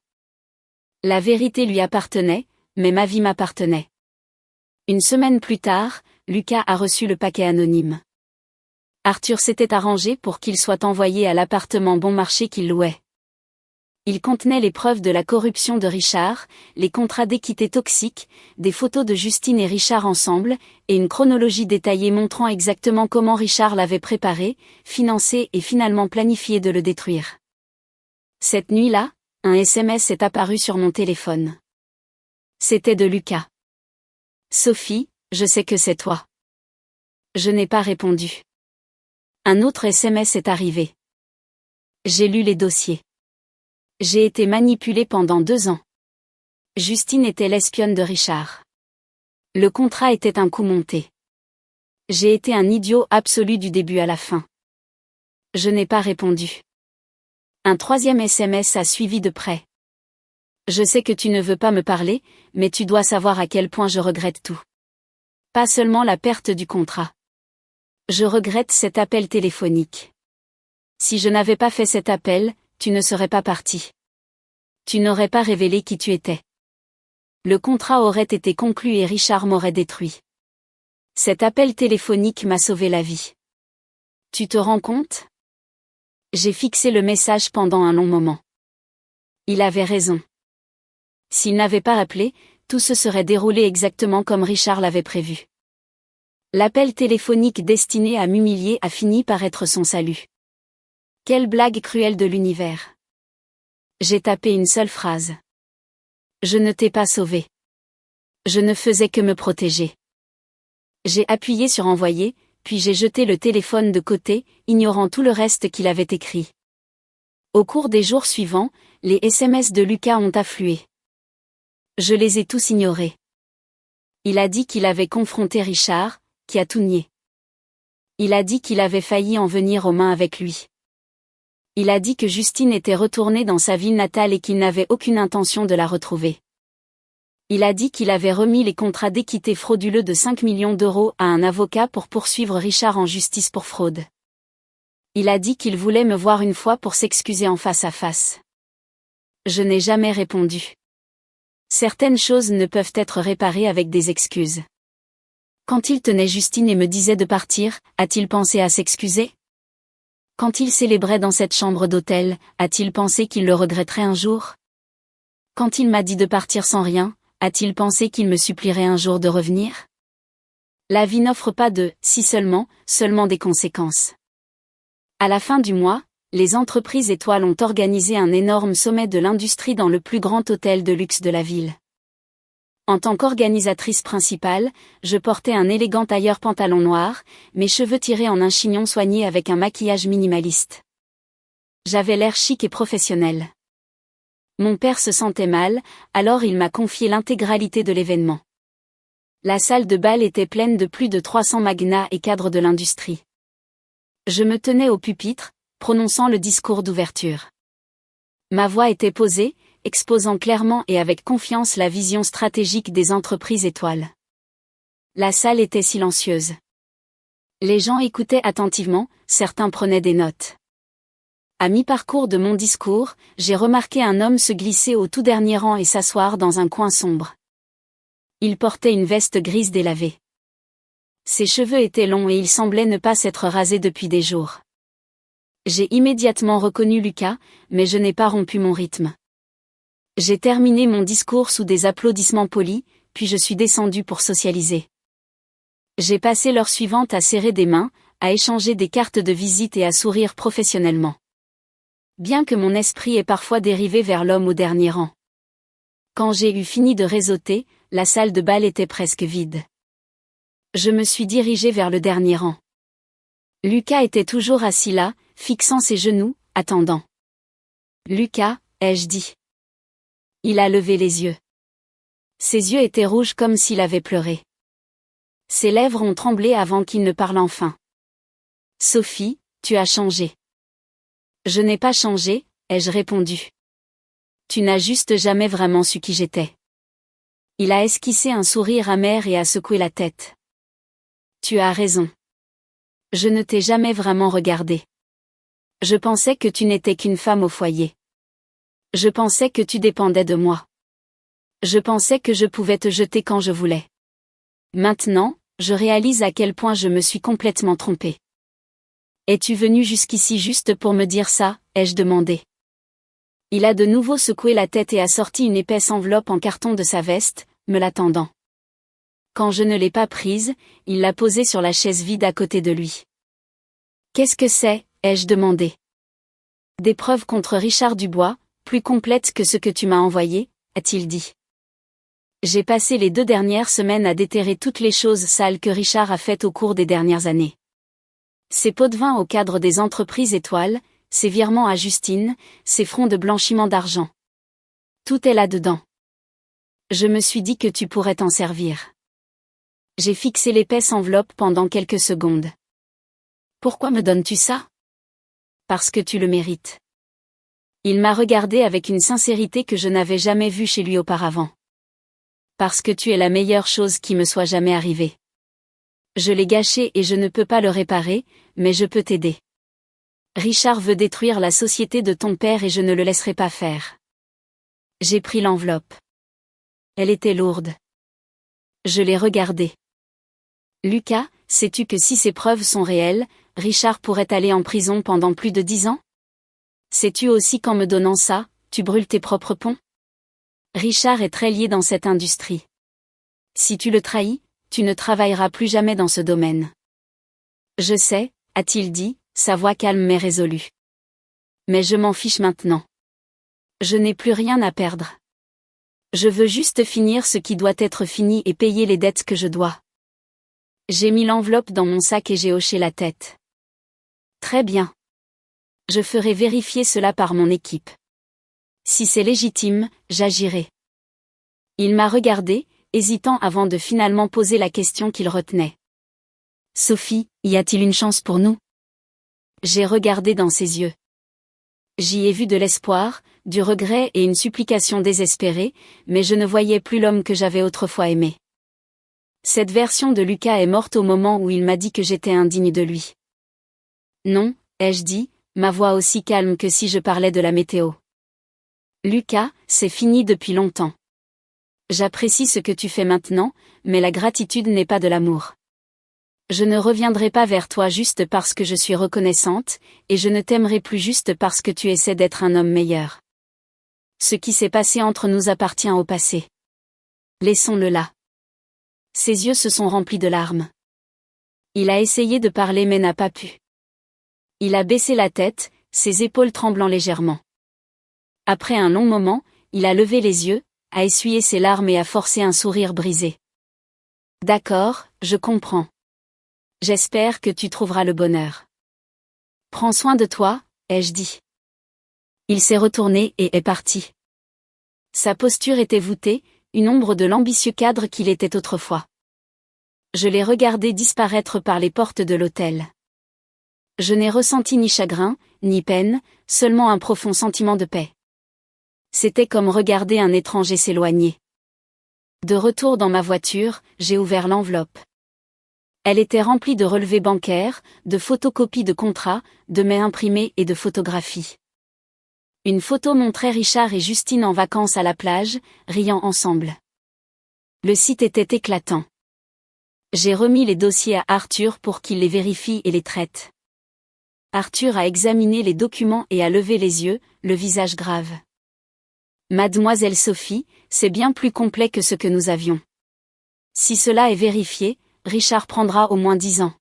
La vérité lui appartenait, mais ma vie m'appartenait. Une semaine plus tard, Lucas a reçu le paquet anonyme. Arthur s'était arrangé pour qu'il soit envoyé à l'appartement bon marché qu'il louait. Il contenait les preuves de la corruption de Richard, les contrats d'équité toxiques, des photos de Justine et Richard ensemble, et une chronologie détaillée montrant exactement comment Richard l'avait préparé, financé et finalement planifié de le détruire. Cette nuit-là, un SMS est apparu sur mon téléphone. C'était de Lucas. « Sophie, je sais que c'est toi. » Je n'ai pas répondu. Un autre SMS est arrivé. J'ai lu les dossiers. J'ai été manipulée pendant 2 ans. Justine était l'espionne de Richard. Le contrat était un coup monté. J'ai été un idiot absolu du début à la fin. Je n'ai pas répondu. Un 3e SMS a suivi de près. Je sais que tu ne veux pas me parler, mais tu dois savoir à quel point je regrette tout. Pas seulement la perte du contrat. Je regrette cet appel téléphonique. Si je n'avais pas fait cet appel, tu ne serais pas parti. Tu n'aurais pas révélé qui tu étais. Le contrat aurait été conclu et Richard m'aurait détruit. Cet appel téléphonique m'a sauvé la vie. Tu te rends compte ? J'ai fixé le message pendant un long moment. Il avait raison. S'il n'avait pas appelé, tout se serait déroulé exactement comme Richard l'avait prévu. L'appel téléphonique destiné à m'humilier a fini par être son salut. Quelle blague cruelle de l'univers. J'ai tapé une seule phrase. Je ne t'ai pas sauvé. Je ne faisais que me protéger. J'ai appuyé sur envoyer, puis j'ai jeté le téléphone de côté, ignorant tout le reste qu'il avait écrit. Au cours des jours suivants, les SMS de Lucas ont afflué. Je les ai tous ignorés. Il a dit qu'il avait confronté Richard, qui a tout nié. Il a dit qu'il avait failli en venir aux mains avec lui. Il a dit que Justine était retournée dans sa ville natale et qu'il n'avait aucune intention de la retrouver. Il a dit qu'il avait remis les contrats d'équité frauduleux de 5 millions d'euros à un avocat pour poursuivre Richard en justice pour fraude. Il a dit qu'il voulait me voir une fois pour s'excuser en face à face. Je n'ai jamais répondu. Certaines choses ne peuvent être réparées avec des excuses. Quand il tenait Justine et me disait de partir, a-t-il pensé à s'excuser ? Quand il célébrait dans cette chambre d'hôtel, a-t-il pensé qu'il le regretterait un jour ? Quand il m'a dit de partir sans rien, a-t-il pensé qu'il me supplierait un jour de revenir ? La vie n'offre pas de « si seulement », seulement des conséquences. À la fin du mois, les entreprises étoiles ont organisé un énorme sommet de l'industrie dans le plus grand hôtel de luxe de la ville. En tant qu'organisatrice principale, je portais un élégant tailleur pantalon noir, mes cheveux tirés en un chignon soigné avec un maquillage minimaliste. J'avais l'air chic et professionnel. Mon père se sentait mal, alors il m'a confié l'intégralité de l'événement. La salle de bal était pleine de plus de 300 magnats et cadres de l'industrie. Je me tenais au pupitre, prononçant le discours d'ouverture. Ma voix était posée, exposant clairement et avec confiance la vision stratégique des entreprises étoiles. La salle était silencieuse. Les gens écoutaient attentivement, certains prenaient des notes. À mi-parcours de mon discours, j'ai remarqué un homme se glisser au tout dernier rang et s'asseoir dans un coin sombre. Il portait une veste grise délavée. Ses cheveux étaient longs et il semblait ne pas s'être rasé depuis des jours. J'ai immédiatement reconnu Lucas, mais je n'ai pas rompu mon rythme. J'ai terminé mon discours sous des applaudissements polis, puis je suis descendu pour socialiser. J'ai passé l'heure suivante à serrer des mains, à échanger des cartes de visite et à sourire professionnellement. Bien que mon esprit ait parfois dérivé vers l'homme au dernier rang. Quand j'ai eu fini de réseauter, la salle de bal était presque vide. Je me suis dirigé vers le dernier rang. Lucas était toujours assis là, fixant ses genoux, attendant. « Lucas », ai-je dit. Il a levé les yeux. Ses yeux étaient rouges comme s'il avait pleuré. Ses lèvres ont tremblé avant qu'il ne parle enfin. « Sophie, tu as changé. » Je n'ai pas changé, ai-je répondu. Tu n'as juste jamais vraiment su qui j'étais. Il a esquissé un sourire amer et a secoué la tête. Tu as raison. Je ne t'ai jamais vraiment regardé. Je pensais que tu n'étais qu'une femme au foyer. Je pensais que tu dépendais de moi. Je pensais que je pouvais te jeter quand je voulais. Maintenant, je réalise à quel point je me suis complètement trompée. Es-tu venu jusqu'ici juste pour me dire ça, ai-je demandé. Il a de nouveau secoué la tête et a sorti une épaisse enveloppe en carton de sa veste, me la tendant. Quand je ne l'ai pas prise, il l'a posée sur la chaise vide à côté de lui. Qu'est-ce que c'est ? Ai-je demandé. Des preuves contre Richard Dubois, plus complètes que ce que tu m'as envoyé, a-t-il dit. J'ai passé les 2 dernières semaines à déterrer toutes les choses sales que Richard a faites au cours des dernières années. Ses pots de vin au cadre des entreprises étoiles, ses virements à Justine, ses fronts de blanchiment d'argent. Tout est là-dedans. Je me suis dit que tu pourrais t'en servir. J'ai fixé l'épaisse enveloppe pendant quelques secondes. Pourquoi me donnes-tu ça ? Parce que tu le mérites. Il m'a regardé avec une sincérité que je n'avais jamais vue chez lui auparavant. Parce que tu es la meilleure chose qui me soit jamais arrivée. Je l'ai gâché et je ne peux pas le réparer, mais je peux t'aider. Richard veut détruire la société de ton père et je ne le laisserai pas faire. J'ai pris l'enveloppe. Elle était lourde. Je l'ai regardée. Lucas, sais-tu que si ces preuves sont réelles, Richard pourrait aller en prison pendant plus de 10 ans ? Sais-tu aussi qu'en me donnant ça, tu brûles tes propres ponts ? Richard est très lié dans cette industrie. Si tu le trahis, tu ne travailleras plus jamais dans ce domaine. Je sais, a-t-il dit, sa voix calme mais résolue. Mais je m'en fiche maintenant. Je n'ai plus rien à perdre. Je veux juste finir ce qui doit être fini et payer les dettes que je dois. J'ai mis l'enveloppe dans mon sac et j'ai hoché la tête. Très bien. Je ferai vérifier cela par mon équipe. Si c'est légitime, j'agirai. Il m'a regardé, hésitant avant de finalement poser la question qu'il retenait. Sophie, y a-t-il une chance pour nous ? J'ai regardé dans ses yeux. J'y ai vu de l'espoir, du regret et une supplication désespérée, mais je ne voyais plus l'homme que j'avais autrefois aimé. Cette version de Lucas est morte au moment où il m'a dit que j'étais indigne de lui. Non, ai-je dit, ma voix aussi calme que si je parlais de la météo. Lucas, c'est fini depuis longtemps. J'apprécie ce que tu fais maintenant, mais la gratitude n'est pas de l'amour. Je ne reviendrai pas vers toi juste parce que je suis reconnaissante, et je ne t'aimerai plus juste parce que tu essaies d'être un homme meilleur. Ce qui s'est passé entre nous appartient au passé. Laissons-le là. Ses yeux se sont remplis de larmes. Il a essayé de parler mais n'a pas pu. Il a baissé la tête, ses épaules tremblant légèrement. Après un long moment, il a levé les yeux, a essuyé ses larmes et a forcé un sourire brisé. D'accord, je comprends. J'espère que tu trouveras le bonheur. Prends soin de toi, ai-je dit. Il s'est retourné et est parti. Sa posture était voûtée, une ombre de l'ambitieux cadre qu'il était autrefois. Je l'ai regardé disparaître par les portes de l'hôtel. Je n'ai ressenti ni chagrin, ni peine, seulement un profond sentiment de paix. C'était comme regarder un étranger s'éloigner. De retour dans ma voiture, j'ai ouvert l'enveloppe. Elle était remplie de relevés bancaires, de photocopies de contrats, de mails imprimés et de photographies. Une photo montrait Richard et Justine en vacances à la plage, riant ensemble. Le site était éclatant. J'ai remis les dossiers à Arthur pour qu'il les vérifie et les traite. Arthur a examiné les documents et a levé les yeux, le visage grave. Mademoiselle Sophie, c'est bien plus complet que ce que nous avions. Si cela est vérifié, Richard prendra au moins 10 ans.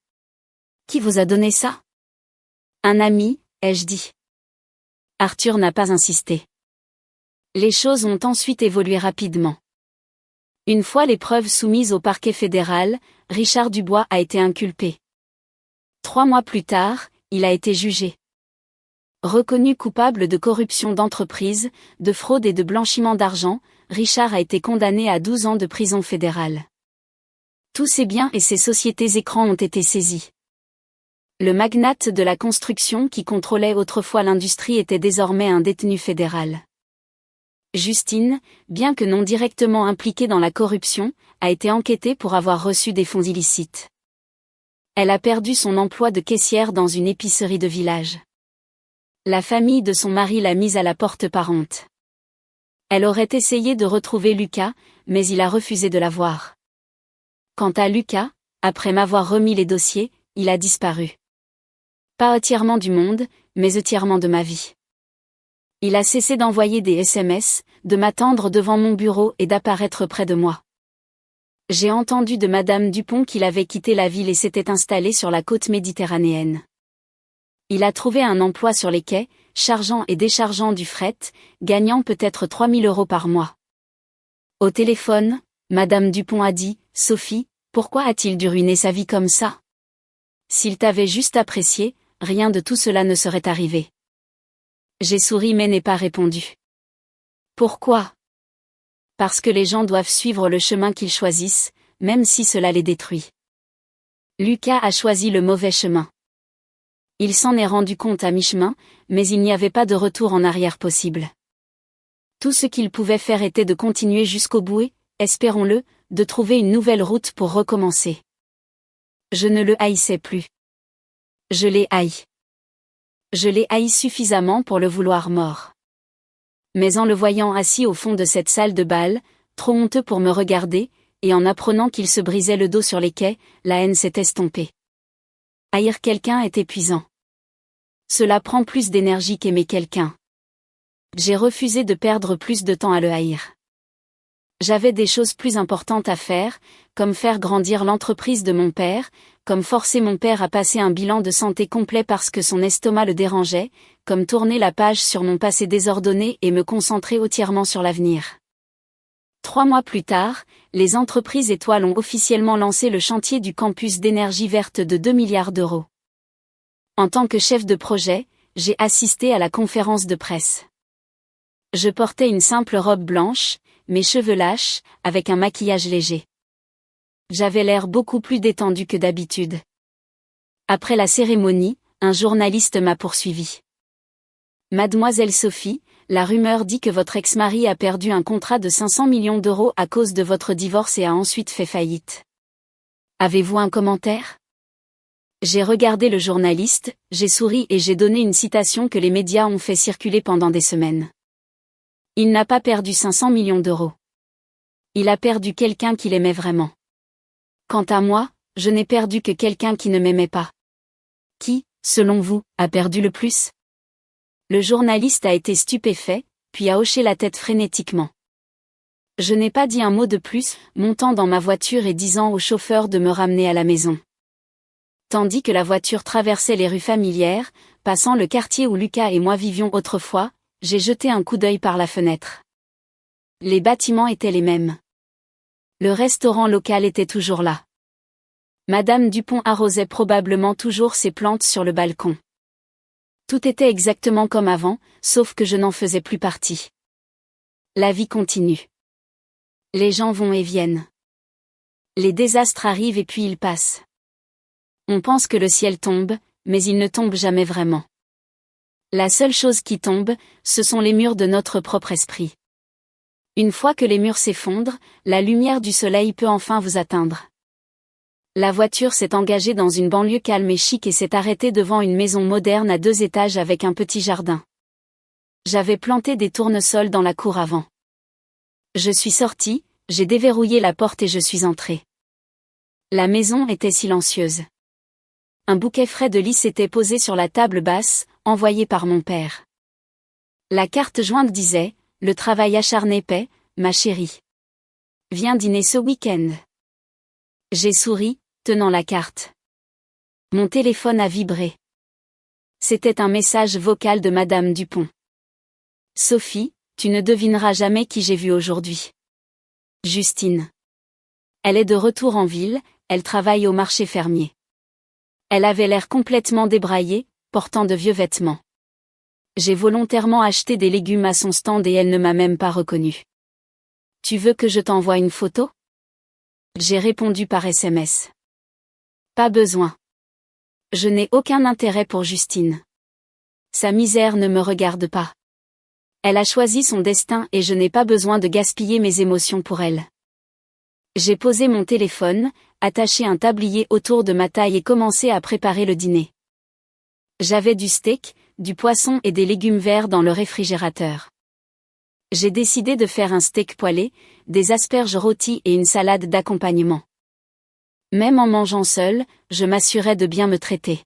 Qui vous a donné ça ? Un ami, ai-je dit. Arthur n'a pas insisté. Les choses ont ensuite évolué rapidement. Une fois les preuves soumises au parquet fédéral, Richard Dubois a été inculpé. 3 mois plus tard, il a été jugé. Reconnu coupable de corruption d'entreprise, de fraude et de blanchiment d'argent, Richard a été condamné à 12 ans de prison fédérale. Tous ses biens et ses sociétés écrans ont été saisis. Le magnate de la construction qui contrôlait autrefois l'industrie était désormais un détenu fédéral. Justine, bien que non directement impliquée dans la corruption, a été enquêtée pour avoir reçu des fonds illicites. Elle a perdu son emploi de caissière dans une épicerie de village. La famille de son mari l'a mise à la porte par honte. Elle aurait essayé de retrouver Lucas, mais il a refusé de la voir. Quant à Lucas, après m'avoir remis les dossiers, il a disparu. Pas entièrement du monde, mais entièrement de ma vie. Il a cessé d'envoyer des SMS, de m'attendre devant mon bureau et d'apparaître près de moi. J'ai entendu de Madame Dupont qu'il avait quitté la ville et s'était installé sur la côte méditerranéenne. Il a trouvé un emploi sur les quais, chargeant et déchargeant du fret, gagnant peut-être 3 000 € par mois. Au téléphone, Madame Dupont a dit « Sophie, pourquoi a-t-il dû ruiner sa vie comme ça ? S'il t'avait juste apprécié, rien de tout cela ne serait arrivé. » J'ai souri mais n'ai pas répondu. Pourquoi ? Parce que les gens doivent suivre le chemin qu'ils choisissent, même si cela les détruit. Lucas a choisi le mauvais chemin. Il s'en est rendu compte à mi-chemin, mais il n'y avait pas de retour en arrière possible. Tout ce qu'il pouvait faire était de continuer jusqu'au bout et, espérons-le, de trouver une nouvelle route pour recommencer. Je ne le haïssais plus. Je l'ai haï. Je l'ai haï suffisamment pour le vouloir mort. Mais en le voyant assis au fond de cette salle de bal, trop honteux pour me regarder, et en apprenant qu'il se brisait le dos sur les quais, la haine s'est estompée. Haïr quelqu'un est épuisant. Cela prend plus d'énergie qu'aimer quelqu'un. J'ai refusé de perdre plus de temps à le haïr. J'avais des choses plus importantes à faire, comme faire grandir l'entreprise de mon père, comme forcer mon père à passer un bilan de santé complet parce que son estomac le dérangeait, comme tourner la page sur mon passé désordonné et me concentrer entièrement sur l'avenir. 3 mois plus tard, les entreprises étoiles ont officiellement lancé le chantier du campus d'énergie verte de 2 milliards d'euros. En tant que chef de projet, j'ai assisté à la conférence de presse. Je portais une simple robe blanche, mes cheveux lâches, avec un maquillage léger. J'avais l'air beaucoup plus détendu que d'habitude. Après la cérémonie, un journaliste m'a poursuivi. Mademoiselle Sophie, la rumeur dit que votre ex-mari a perdu un contrat de 500 millions d'euros à cause de votre divorce et a ensuite fait faillite. Avez-vous un commentaire ? J'ai regardé le journaliste, j'ai souri et j'ai donné une citation que les médias ont fait circuler pendant des semaines. Il n'a pas perdu 500 millions d'euros. Il a perdu quelqu'un qu'il aimait vraiment. Quant à moi, je n'ai perdu que quelqu'un qui ne m'aimait pas. Qui, selon vous, a perdu le plus ? Le journaliste a été stupéfait, puis a hoché la tête frénétiquement. Je n'ai pas dit un mot de plus, montant dans ma voiture et disant au chauffeur de me ramener à la maison. Tandis que la voiture traversait les rues familières, passant le quartier où Lucas et moi vivions autrefois, j'ai jeté un coup d'œil par la fenêtre. Les bâtiments étaient les mêmes. Le restaurant local était toujours là. Madame Dupont arrosait probablement toujours ses plantes sur le balcon. Tout était exactement comme avant, sauf que je n'en faisais plus partie. La vie continue. Les gens vont et viennent. Les désastres arrivent et puis ils passent. On pense que le ciel tombe, mais il ne tombe jamais vraiment. La seule chose qui tombe, ce sont les murs de notre propre esprit. Une fois que les murs s'effondrent, la lumière du soleil peut enfin vous atteindre. La voiture s'est engagée dans une banlieue calme et chic et s'est arrêtée devant une maison moderne à 2 étages avec un petit jardin. J'avais planté des tournesols dans la cour avant. Je suis sortie, j'ai déverrouillé la porte et je suis entrée. La maison était silencieuse. Un bouquet frais de lys était posé sur la table basse, envoyé par mon père. La carte jointe disait « Le travail acharné paie, ma chérie. Viens dîner ce week-end. » J'ai souri, tenant la carte. Mon téléphone a vibré. C'était un message vocal de Madame Dupont. « Sophie, tu ne devineras jamais qui j'ai vu aujourd'hui. Justine. Elle est de retour en ville, elle travaille au marché fermier. Elle avait l'air complètement débraillée, portant de vieux vêtements. J'ai volontairement acheté des légumes à son stand et elle ne m'a même pas reconnue. Tu veux que je t'envoie une photo ? J'ai répondu par SMS. Pas besoin. Je n'ai aucun intérêt pour Justine. Sa misère ne me regarde pas. Elle a choisi son destin et je n'ai pas besoin de gaspiller mes émotions pour elle. J'ai posé mon téléphone, attaché un tablier autour de ma taille et commencé à préparer le dîner. J'avais du steak, du poisson et des légumes verts dans le réfrigérateur. J'ai décidé de faire un steak poêlé, des asperges rôties et une salade d'accompagnement. Même en mangeant seul, je m'assurais de bien me traiter.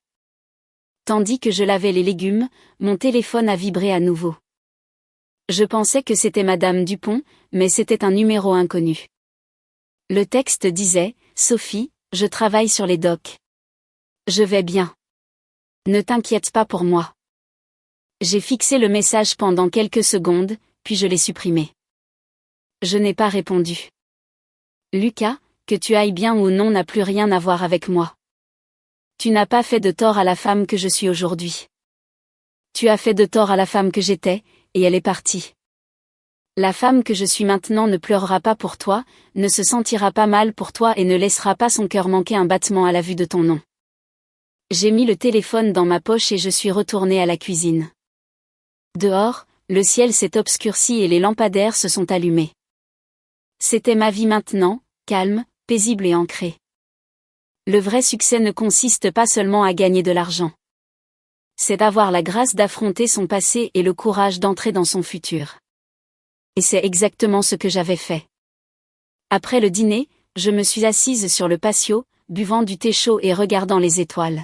Tandis que je lavais les légumes, mon téléphone a vibré à nouveau. Je pensais que c'était Madame Dupont, mais c'était un numéro inconnu. Le texte disait « Sophie, je travaille sur les docs. Je vais bien. Ne t'inquiète pas pour moi. » J'ai fixé le message pendant quelques secondes, puis je l'ai supprimé. Je n'ai pas répondu. Lucas, que tu ailles bien ou non n'a plus rien à voir avec moi. Tu n'as pas fait de tort à la femme que je suis aujourd'hui. Tu as fait de tort à la femme que j'étais, et elle est partie. La femme que je suis maintenant ne pleurera pas pour toi, ne se sentira pas mal pour toi et ne laissera pas son cœur manquer un battement à la vue de ton nom. J'ai mis le téléphone dans ma poche et je suis retournée à la cuisine. Dehors, le ciel s'est obscurci et les lampadaires se sont allumés. C'était ma vie maintenant, calme, paisible et ancrée. Le vrai succès ne consiste pas seulement à gagner de l'argent. C'est d'avoir la grâce d'affronter son passé et le courage d'entrer dans son futur. Et c'est exactement ce que j'avais fait. Après le dîner, je me suis assise sur le patio, buvant du thé chaud et regardant les étoiles.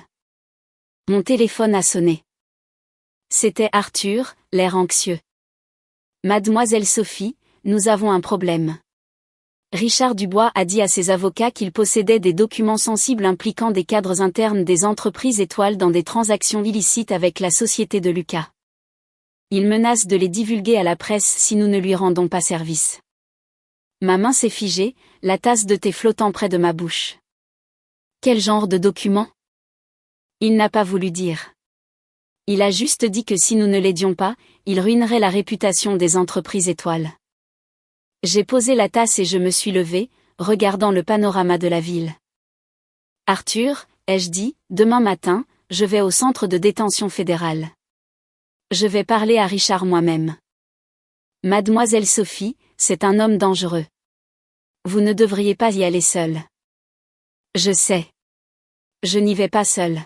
Mon téléphone a sonné. C'était Arthur, l'air anxieux. Mademoiselle Sophie, nous avons un problème. Richard Dubois a dit à ses avocats qu'il possédait des documents sensibles impliquant des cadres internes des entreprises étoiles dans des transactions illicites avec la société de Lucas. Il menace de les divulguer à la presse si nous ne lui rendons pas service. Ma main s'est figée, la tasse de thé flottant près de ma bouche. Quel genre de document ? Il n'a pas voulu dire. Il a juste dit que si nous ne l'aidions pas, il ruinerait la réputation des entreprises étoiles. J'ai posé la tasse et je me suis levée, regardant le panorama de la ville. Arthur, ai-je dit, demain matin, je vais au centre de détention fédérale. Je vais parler à Richard moi-même. Mademoiselle Sophie, c'est un homme dangereux. Vous ne devriez pas y aller seule. Je sais. Je n'y vais pas seule.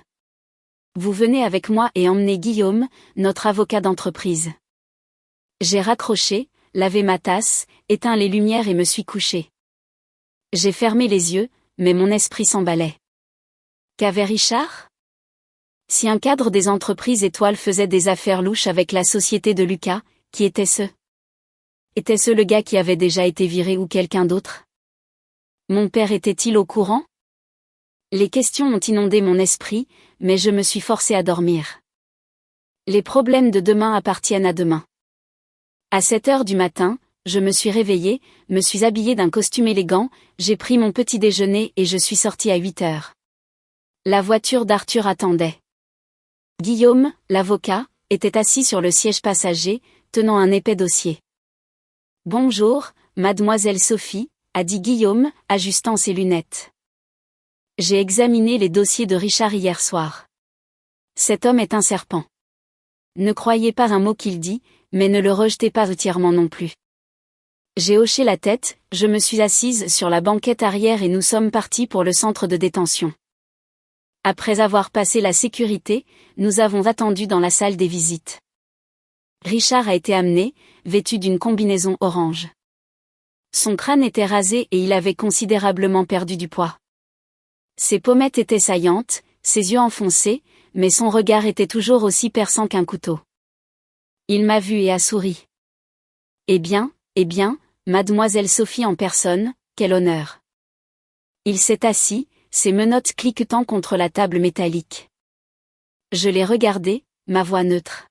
Vous venez avec moi et emmenez Guillaume, notre avocat d'entreprise. J'ai raccroché, lavé ma tasse, éteint les lumières et me suis couché. J'ai fermé les yeux, mais mon esprit s'emballait. Qu'avait Richard ? Si un cadre des entreprises étoiles faisait des affaires louches avec la société de Lucas, qui était-ce ? Était-ce le gars qui avait déjà été viré ou quelqu'un d'autre ? Mon père était-il au courant ? Les questions ont inondé mon esprit, mais je me suis forcée à dormir. Les problèmes de demain appartiennent à demain. À 7 heures du matin, je me suis réveillée, me suis habillée d'un costume élégant, j'ai pris mon petit déjeuner et je suis sortie à 8 heures. La voiture d'Arthur attendait. Guillaume, l'avocat, était assis sur le siège passager, tenant un épais dossier. « Bonjour, mademoiselle Sophie », a dit Guillaume, ajustant ses lunettes. « J'ai examiné les dossiers de Richard hier soir. Cet homme est un serpent. Ne croyez pas un mot qu'il dit, mais ne le rejetez pas entièrement non plus. » J'ai hoché la tête, je me suis assise sur la banquette arrière et nous sommes partis pour le centre de détention. Après avoir passé la sécurité, nous avons attendu dans la salle des visites. Richard a été amené, vêtu d'une combinaison orange. Son crâne était rasé et il avait considérablement perdu du poids. Ses pommettes étaient saillantes, ses yeux enfoncés, mais son regard était toujours aussi perçant qu'un couteau. Il m'a vu et a souri. Eh bien, mademoiselle Sophie en personne, quel honneur. Il s'est assis, ses menottes cliquetant contre la table métallique. Je l'ai regardé, ma voix neutre.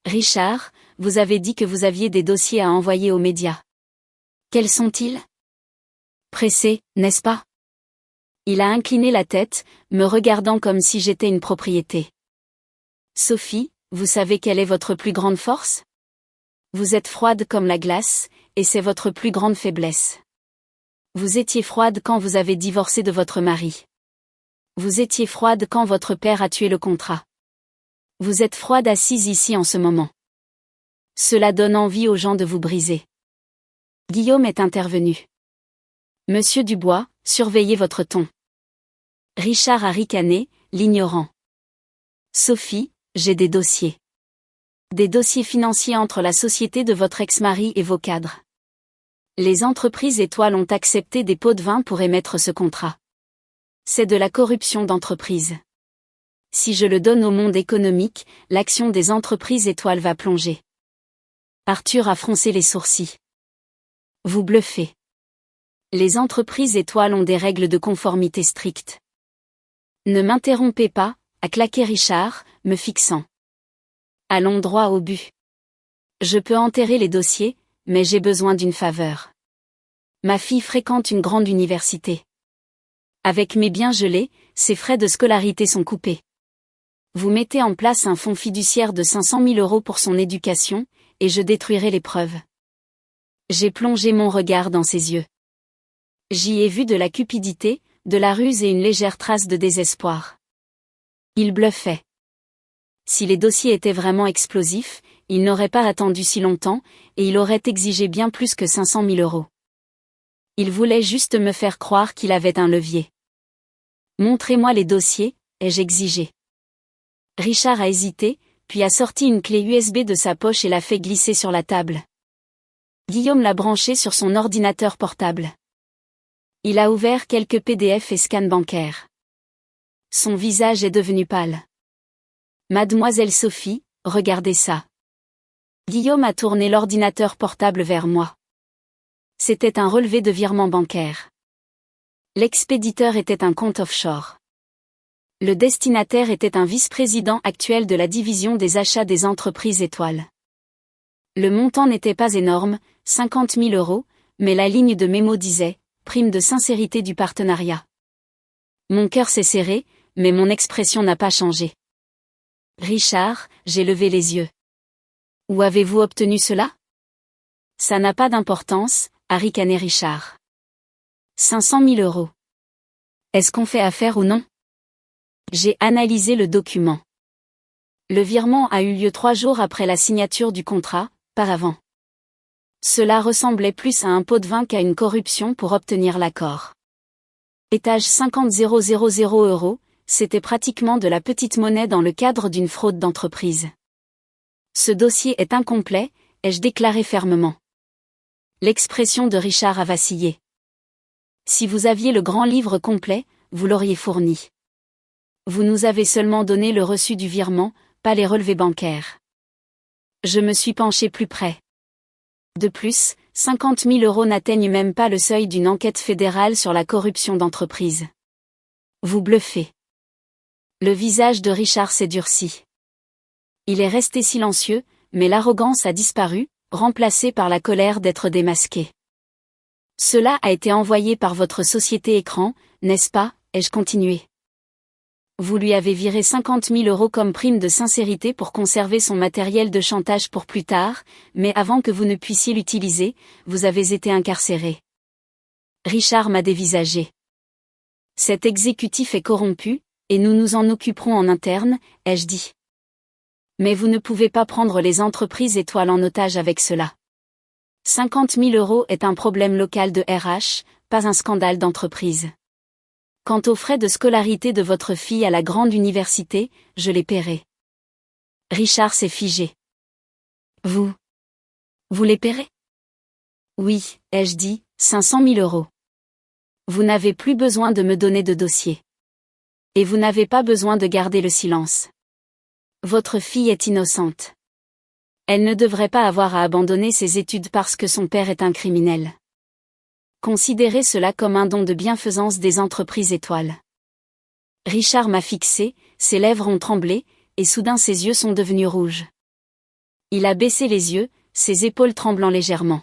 Richard, vous avez dit que vous aviez des dossiers à envoyer aux médias. Quels sont-ils ? Pressés, n'est-ce pas ? Il a incliné la tête, me regardant comme si j'étais une propriété. Sophie, vous savez quelle est votre plus grande force ? Vous êtes froide comme la glace, et c'est votre plus grande faiblesse. Vous étiez froide quand vous avez divorcé de votre mari. Vous étiez froide quand votre père a tué le contrat. Vous êtes froide assise ici en ce moment. Cela donne envie aux gens de vous briser. Guillaume est intervenu. Monsieur Dubois, surveillez votre ton. Richard a ricané, l'ignorant. Sophie, j'ai des dossiers. Des dossiers financiers entre la société de votre ex-mari et vos cadres. Les entreprises étoiles ont accepté des pots de vin pour émettre ce contrat. C'est de la corruption d'entreprise. Si je le donne au monde économique, l'action des entreprises étoiles va plonger. Arthur a froncé les sourcils. Vous bluffez. Les entreprises étoiles ont des règles de conformité strictes. Ne m'interrompez pas, a claqué Richard, me fixant. Allons droit au but. Je peux enterrer les dossiers, mais j'ai besoin d'une faveur. Ma fille fréquente une grande université. Avec mes biens gelés, ses frais de scolarité sont coupés. Vous mettez en place un fonds fiduciaire de 500 000 € pour son éducation, et je détruirai les preuves. J'ai plongé mon regard dans ses yeux. J'y ai vu de la cupidité, de la ruse et une légère trace de désespoir. Il bluffait. Si les dossiers étaient vraiment explosifs, il n'aurait pas attendu si longtemps, et il aurait exigé bien plus que 500 000 €. Il voulait juste me faire croire qu'il avait un levier. Montrez-moi les dossiers, ai-je exigé. Richard a hésité, puis a sorti une clé USB de sa poche et l'a fait glisser sur la table. Guillaume l'a branchée sur son ordinateur portable. Il a ouvert quelques PDF et scans bancaires. Son visage est devenu pâle. Mademoiselle Sophie, regardez ça. Guillaume a tourné l'ordinateur portable vers moi. C'était un relevé de virement bancaire. L'expéditeur était un compte offshore. Le destinataire était un vice-président actuel de la division des achats des entreprises étoiles. Le montant n'était pas énorme, 50 000 €, mais la ligne de mémo disait « Prime de sincérité du partenariat ». Mon cœur s'est serré, mais mon expression n'a pas changé. Richard, j'ai levé les yeux. Où avez-vous obtenu cela? Ça n'a pas d'importance, a ricané Richard. 500 000 €. Est-ce qu'on fait affaire ou non? J'ai analysé le document. Le virement a eu lieu 3 jours après la signature du contrat, pas avant. Cela ressemblait plus à un pot de vin qu'à une corruption pour obtenir l'accord. Étage 50 000 €, c'était pratiquement de la petite monnaie dans le cadre d'une fraude d'entreprise. Ce dossier est incomplet, ai-je déclaré fermement. L'expression de Richard a vacillé. Si vous aviez le grand livre complet, vous l'auriez fourni. Vous nous avez seulement donné le reçu du virement, pas les relevés bancaires. Je me suis penché plus près. De plus, 50 000 € n'atteignent même pas le seuil d'une enquête fédérale sur la corruption d'entreprise. Vous bluffez. Le visage de Richard s'est durci. Il est resté silencieux, mais l'arrogance a disparu, remplacée par la colère d'être démasqué. Cela a été envoyé par votre société écran, n'est-ce pas, ai-je continué. Vous lui avez viré 50 000 € comme prime de sincérité pour conserver son matériel de chantage pour plus tard, mais avant que vous ne puissiez l'utiliser, vous avez été incarcéré. Richard m'a dévisagé. Cet exécutif est corrompu, et nous nous en occuperons en interne, ai-je dit. Mais vous ne pouvez pas prendre les entreprises étoiles en otage avec cela. 50 000 € est un problème local de RH, pas un scandale d'entreprise. Quant aux frais de scolarité de votre fille à la grande université, je les paierai. Richard s'est figé. Vous les paierez? Oui, ai-je dit, 500 000 €. Vous n'avez plus besoin de me donner de dossier. Et vous n'avez pas besoin de garder le silence. Votre fille est innocente. Elle ne devrait pas avoir à abandonner ses études parce que son père est un criminel. Considérez cela comme un don de bienfaisance des entreprises étoiles. Richard m'a fixé, ses lèvres ont tremblé, et soudain ses yeux sont devenus rouges. Il a baissé les yeux, ses épaules tremblant légèrement.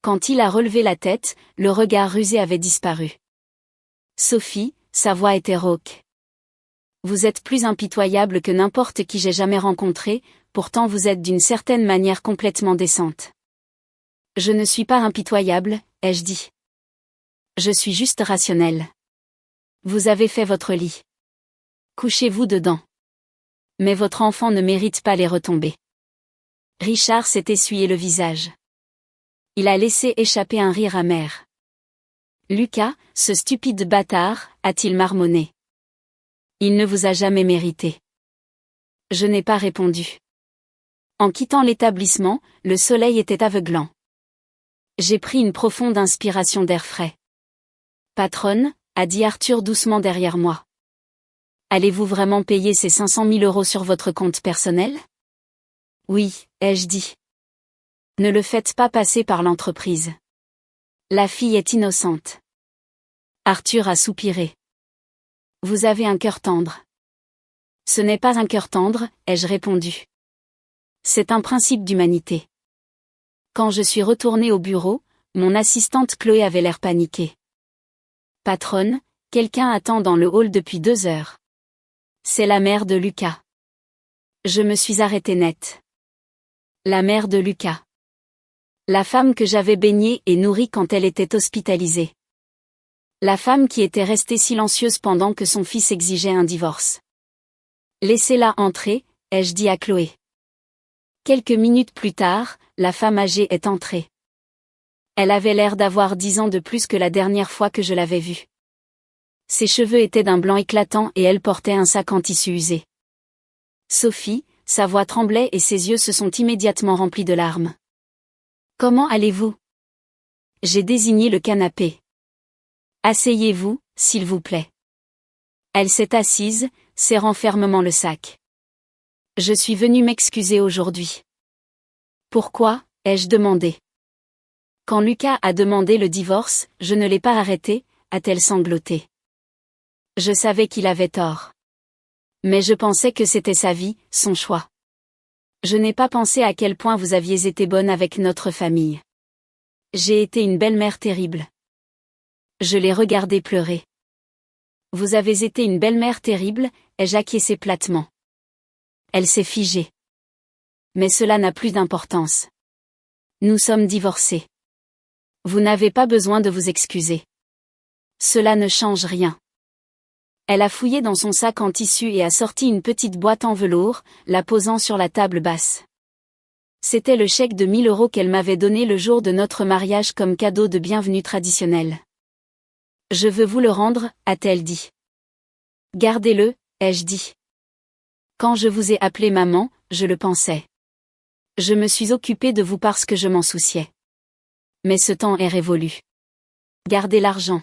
Quand il a relevé la tête, le regard rusé avait disparu. Sophie, sa voix était rauque. Vous êtes plus impitoyable que n'importe qui j'ai jamais rencontré, pourtant vous êtes d'une certaine manière complètement décente. Je ne suis pas impitoyable, ai-je dit. Je suis juste rationnel. Vous avez fait votre lit. Couchez-vous dedans. Mais votre enfant ne mérite pas les retombées. Richard s'est essuyé le visage. Il a laissé échapper un rire amer. Lucas, ce stupide bâtard, a-t-il marmonné. Il ne vous a jamais mérité. Je n'ai pas répondu. En quittant l'établissement, le soleil était aveuglant. J'ai pris une profonde inspiration d'air frais. Patronne, a dit Arthur doucement derrière moi. Allez-vous vraiment payer ces 500 000 € sur votre compte personnel? Oui, ai-je dit. Ne le faites pas passer par l'entreprise. La fille est innocente. Arthur a soupiré. Vous avez un cœur tendre. Ce n'est pas un cœur tendre, ai-je répondu. C'est un principe d'humanité. Quand je suis retournée au bureau, mon assistante Chloé avait l'air paniquée. Patronne, quelqu'un attend dans le hall depuis 2 heures. C'est la mère de Lucas. Je me suis arrêtée net. La mère de Lucas. La femme que j'avais baignée et nourrie quand elle était hospitalisée. La femme qui était restée silencieuse pendant que son fils exigeait un divorce. Laissez-la entrer, ai-je dit à Chloé. Quelques minutes plus tard, la femme âgée est entrée. Elle avait l'air d'avoir 10 ans de plus que la dernière fois que je l'avais vue. Ses cheveux étaient d'un blanc éclatant et elle portait un sac en tissu usé. Sophie, sa voix tremblait et ses yeux se sont immédiatement remplis de larmes. Comment allez-vous? J'ai désigné le canapé. Asseyez-vous, s'il vous plaît. Elle s'est assise, serrant fermement le sac. Je suis venue m'excuser aujourd'hui. Pourquoi, ai-je demandé. Quand Lucas a demandé le divorce, je ne l'ai pas arrêté, a-t-elle sangloté. Je savais qu'il avait tort. Mais je pensais que c'était sa vie, son choix. Je n'ai pas pensé à quel point vous aviez été bonne avec notre famille. J'ai été une belle-mère terrible. Je l'ai regardée pleurer. Vous avez été une belle-mère terrible, ai-je acquiescé platement. Elle s'est figée. Mais cela n'a plus d'importance. Nous sommes divorcés. Vous n'avez pas besoin de vous excuser. Cela ne change rien. Elle a fouillé dans son sac en tissu et a sorti une petite boîte en velours, la posant sur la table basse. C'était le chèque de 1 000 € qu'elle m'avait donné le jour de notre mariage comme cadeau de bienvenue traditionnel. Je veux vous le rendre, a-t-elle dit. Gardez-le, ai-je dit. Quand je vous ai appelé maman, je le pensais. Je me suis occupée de vous parce que je m'en souciais. Mais ce temps est révolu. Gardez l'argent.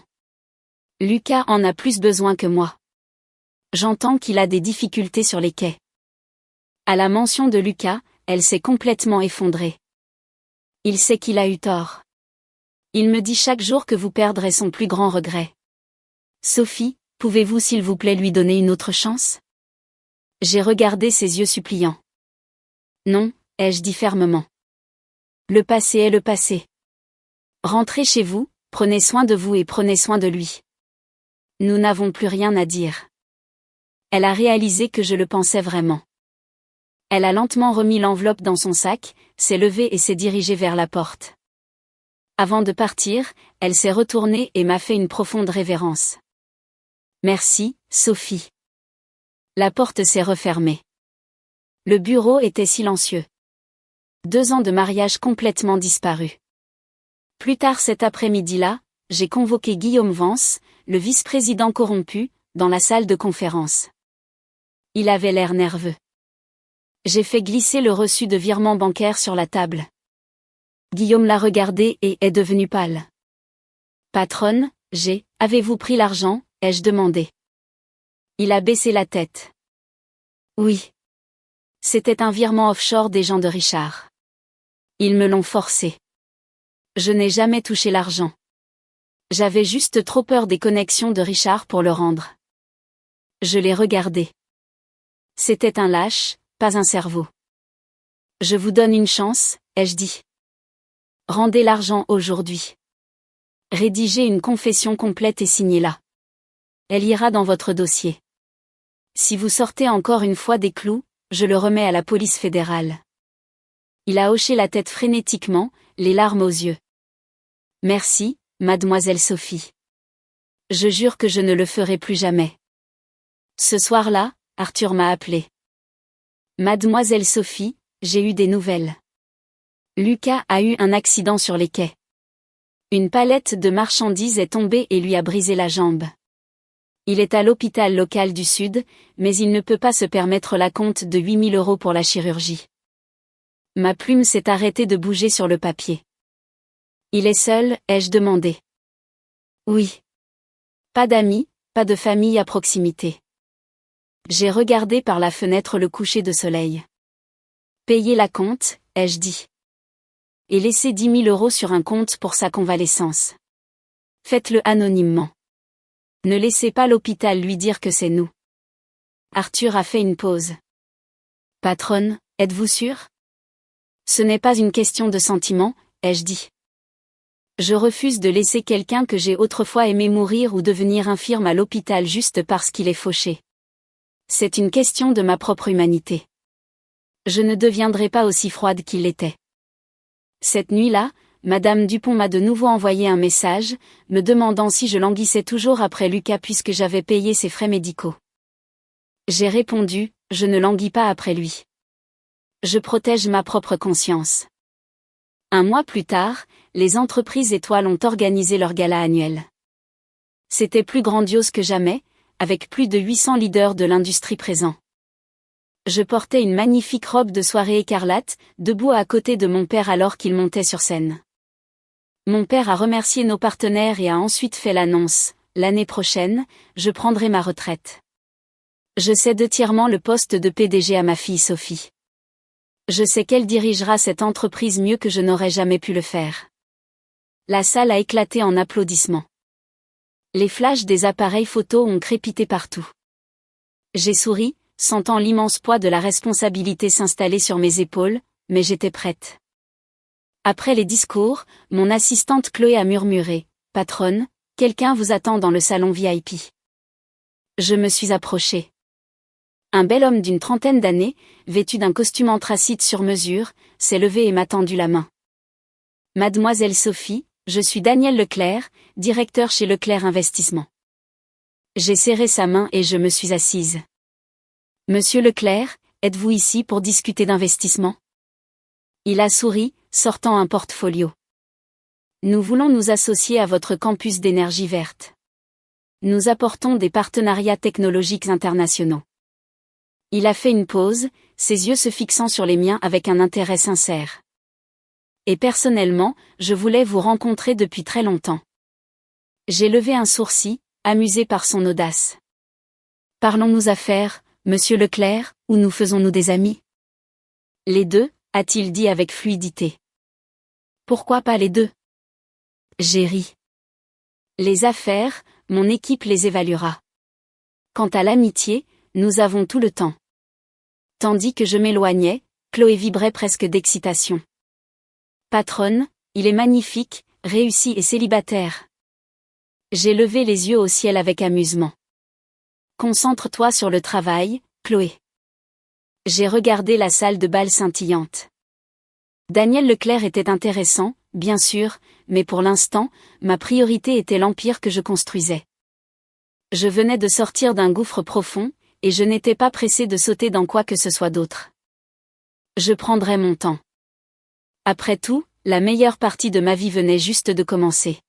Lucas en a plus besoin que moi. J'entends qu'il a des difficultés sur les quais. À la mention de Lucas, elle s'est complètement effondrée. Il sait qu'il a eu tort. Il me dit chaque jour que vous perdrez son plus grand regret. Sophie, pouvez-vous s'il vous plaît lui donner une autre chance? J'ai regardé ses yeux suppliants. Non, ai-je dit fermement. Le passé est le passé. Rentrez chez vous, prenez soin de vous et prenez soin de lui. Nous n'avons plus rien à dire. Elle a réalisé que je le pensais vraiment. Elle a lentement remis l'enveloppe dans son sac, s'est levée et s'est dirigée vers la porte. Avant de partir, elle s'est retournée et m'a fait une profonde révérence. Merci, Sophie. La porte s'est refermée. Le bureau était silencieux. 2 ans de mariage complètement disparus. Plus tard cet après-midi-là, j'ai convoqué Guillaume Vance, le vice-président corrompu, dans la salle de conférence. Il avait l'air nerveux. J'ai fait glisser le reçu de virement bancaire sur la table. Guillaume l'a regardé et est devenu pâle. Patronne, avez-vous pris l'argent, ai-je demandé. Il a baissé la tête. Oui. C'était un virement offshore des gens de Richard. Ils me l'ont forcé. Je n'ai jamais touché l'argent. J'avais juste trop peur des connexions de Richard pour le rendre. Je l'ai regardé. C'était un lâche, pas un cerveau. Je vous donne une chance, ai-je dit. Rendez l'argent aujourd'hui. Rédigez une confession complète et signez-la. Elle ira dans votre dossier. Si vous sortez encore une fois des clous, je le remets à la police fédérale. Il a hoché la tête frénétiquement, les larmes aux yeux. Merci, mademoiselle Sophie. Je jure que je ne le ferai plus jamais. Ce soir-là, Arthur m'a appelé. Mademoiselle Sophie, j'ai eu des nouvelles. Lucas a eu un accident sur les quais. Une palette de marchandises est tombée et lui a brisé la jambe. Il est à l'hôpital local du Sud, mais il ne peut pas se permettre l'acompte de 8 000 € pour la chirurgie. Ma plume s'est arrêtée de bouger sur le papier. Il est seul, ai-je demandé. Oui. Pas d'amis, pas de famille à proximité. J'ai regardé par la fenêtre le coucher de soleil. Payez l'acompte, ai-je dit. et laissez 10 000 € sur un compte pour sa convalescence. Faites-le anonymement. Ne laissez pas l'hôpital lui dire que c'est nous. Arthur a fait une pause. Patronne, êtes-vous sûre? Ce n'est pas une question de sentiment, ai-je dit. Je refuse de laisser quelqu'un que j'ai autrefois aimé mourir ou devenir infirme à l'hôpital juste parce qu'il est fauché. C'est une question de ma propre humanité. Je ne deviendrai pas aussi froide qu'il l'était. Cette nuit-là, Madame Dupont m'a de nouveau envoyé un message, me demandant si je languissais toujours après Lucas puisque j'avais payé ses frais médicaux. J'ai répondu, je ne languis pas après lui. Je protège ma propre conscience. Un mois plus tard, les entreprises étoiles ont organisé leur gala annuel. C'était plus grandiose que jamais, avec plus de 800 leaders de l'industrie présents. Je portais une magnifique robe de soirée écarlate, debout à côté de mon père alors qu'il montait sur scène. Mon père a remercié nos partenaires et a ensuite fait l'annonce, l'année prochaine, je prendrai ma retraite. Je cède entièrement le poste de PDG à ma fille Sophie. Je sais qu'elle dirigera cette entreprise mieux que je n'aurais jamais pu le faire. La salle a éclaté en applaudissements. Les flashs des appareils photo ont crépité partout. J'ai souri, sentant l'immense poids de la responsabilité s'installer sur mes épaules, mais j'étais prête. Après les discours, mon assistante Chloé a murmuré, « Patronne, quelqu'un vous attend dans le salon VIP. » Je me suis approchée. Un bel homme d'une trentaine d'années, vêtu d'un costume anthracite sur mesure, s'est levé et m'a tendu la main. « Mademoiselle Sophie, je suis Daniel Leclerc, directeur chez Leclerc Investissement. » J'ai serré sa main et je me suis assise. « Monsieur Leclerc, êtes-vous ici pour discuter d'investissement ?» Il a souri, sortant un portfolio. « Nous voulons nous associer à votre campus d'énergie verte. Nous apportons des partenariats technologiques internationaux. » Il a fait une pause, ses yeux se fixant sur les miens avec un intérêt sincère. « Et personnellement, je voulais vous rencontrer depuis très longtemps. » J'ai levé un sourcil, amusé par son audace. « Parlons-nous affaires, monsieur Leclerc, ou nous faisons-nous des amis ?» « Les deux, » a-t-il dit avec fluidité. « Pourquoi pas les deux ?» J'ai ri. « Les affaires, mon équipe les évaluera. Quant à l'amitié, nous avons tout le temps. » Tandis que je m'éloignais, Chloé vibrait presque d'excitation. « Patronne, il est magnifique, réussi et célibataire. » J'ai levé les yeux au ciel avec amusement. « Concentre-toi sur le travail, Chloé. » J'ai regardé la salle de bal scintillante. Daniel Leclerc était intéressant, bien sûr, mais pour l'instant, ma priorité était l'empire que je construisais. Je venais de sortir d'un gouffre profond, et je n'étais pas pressé de sauter dans quoi que ce soit d'autre. Je prendrais mon temps. Après tout, la meilleure partie de ma vie venait juste de commencer.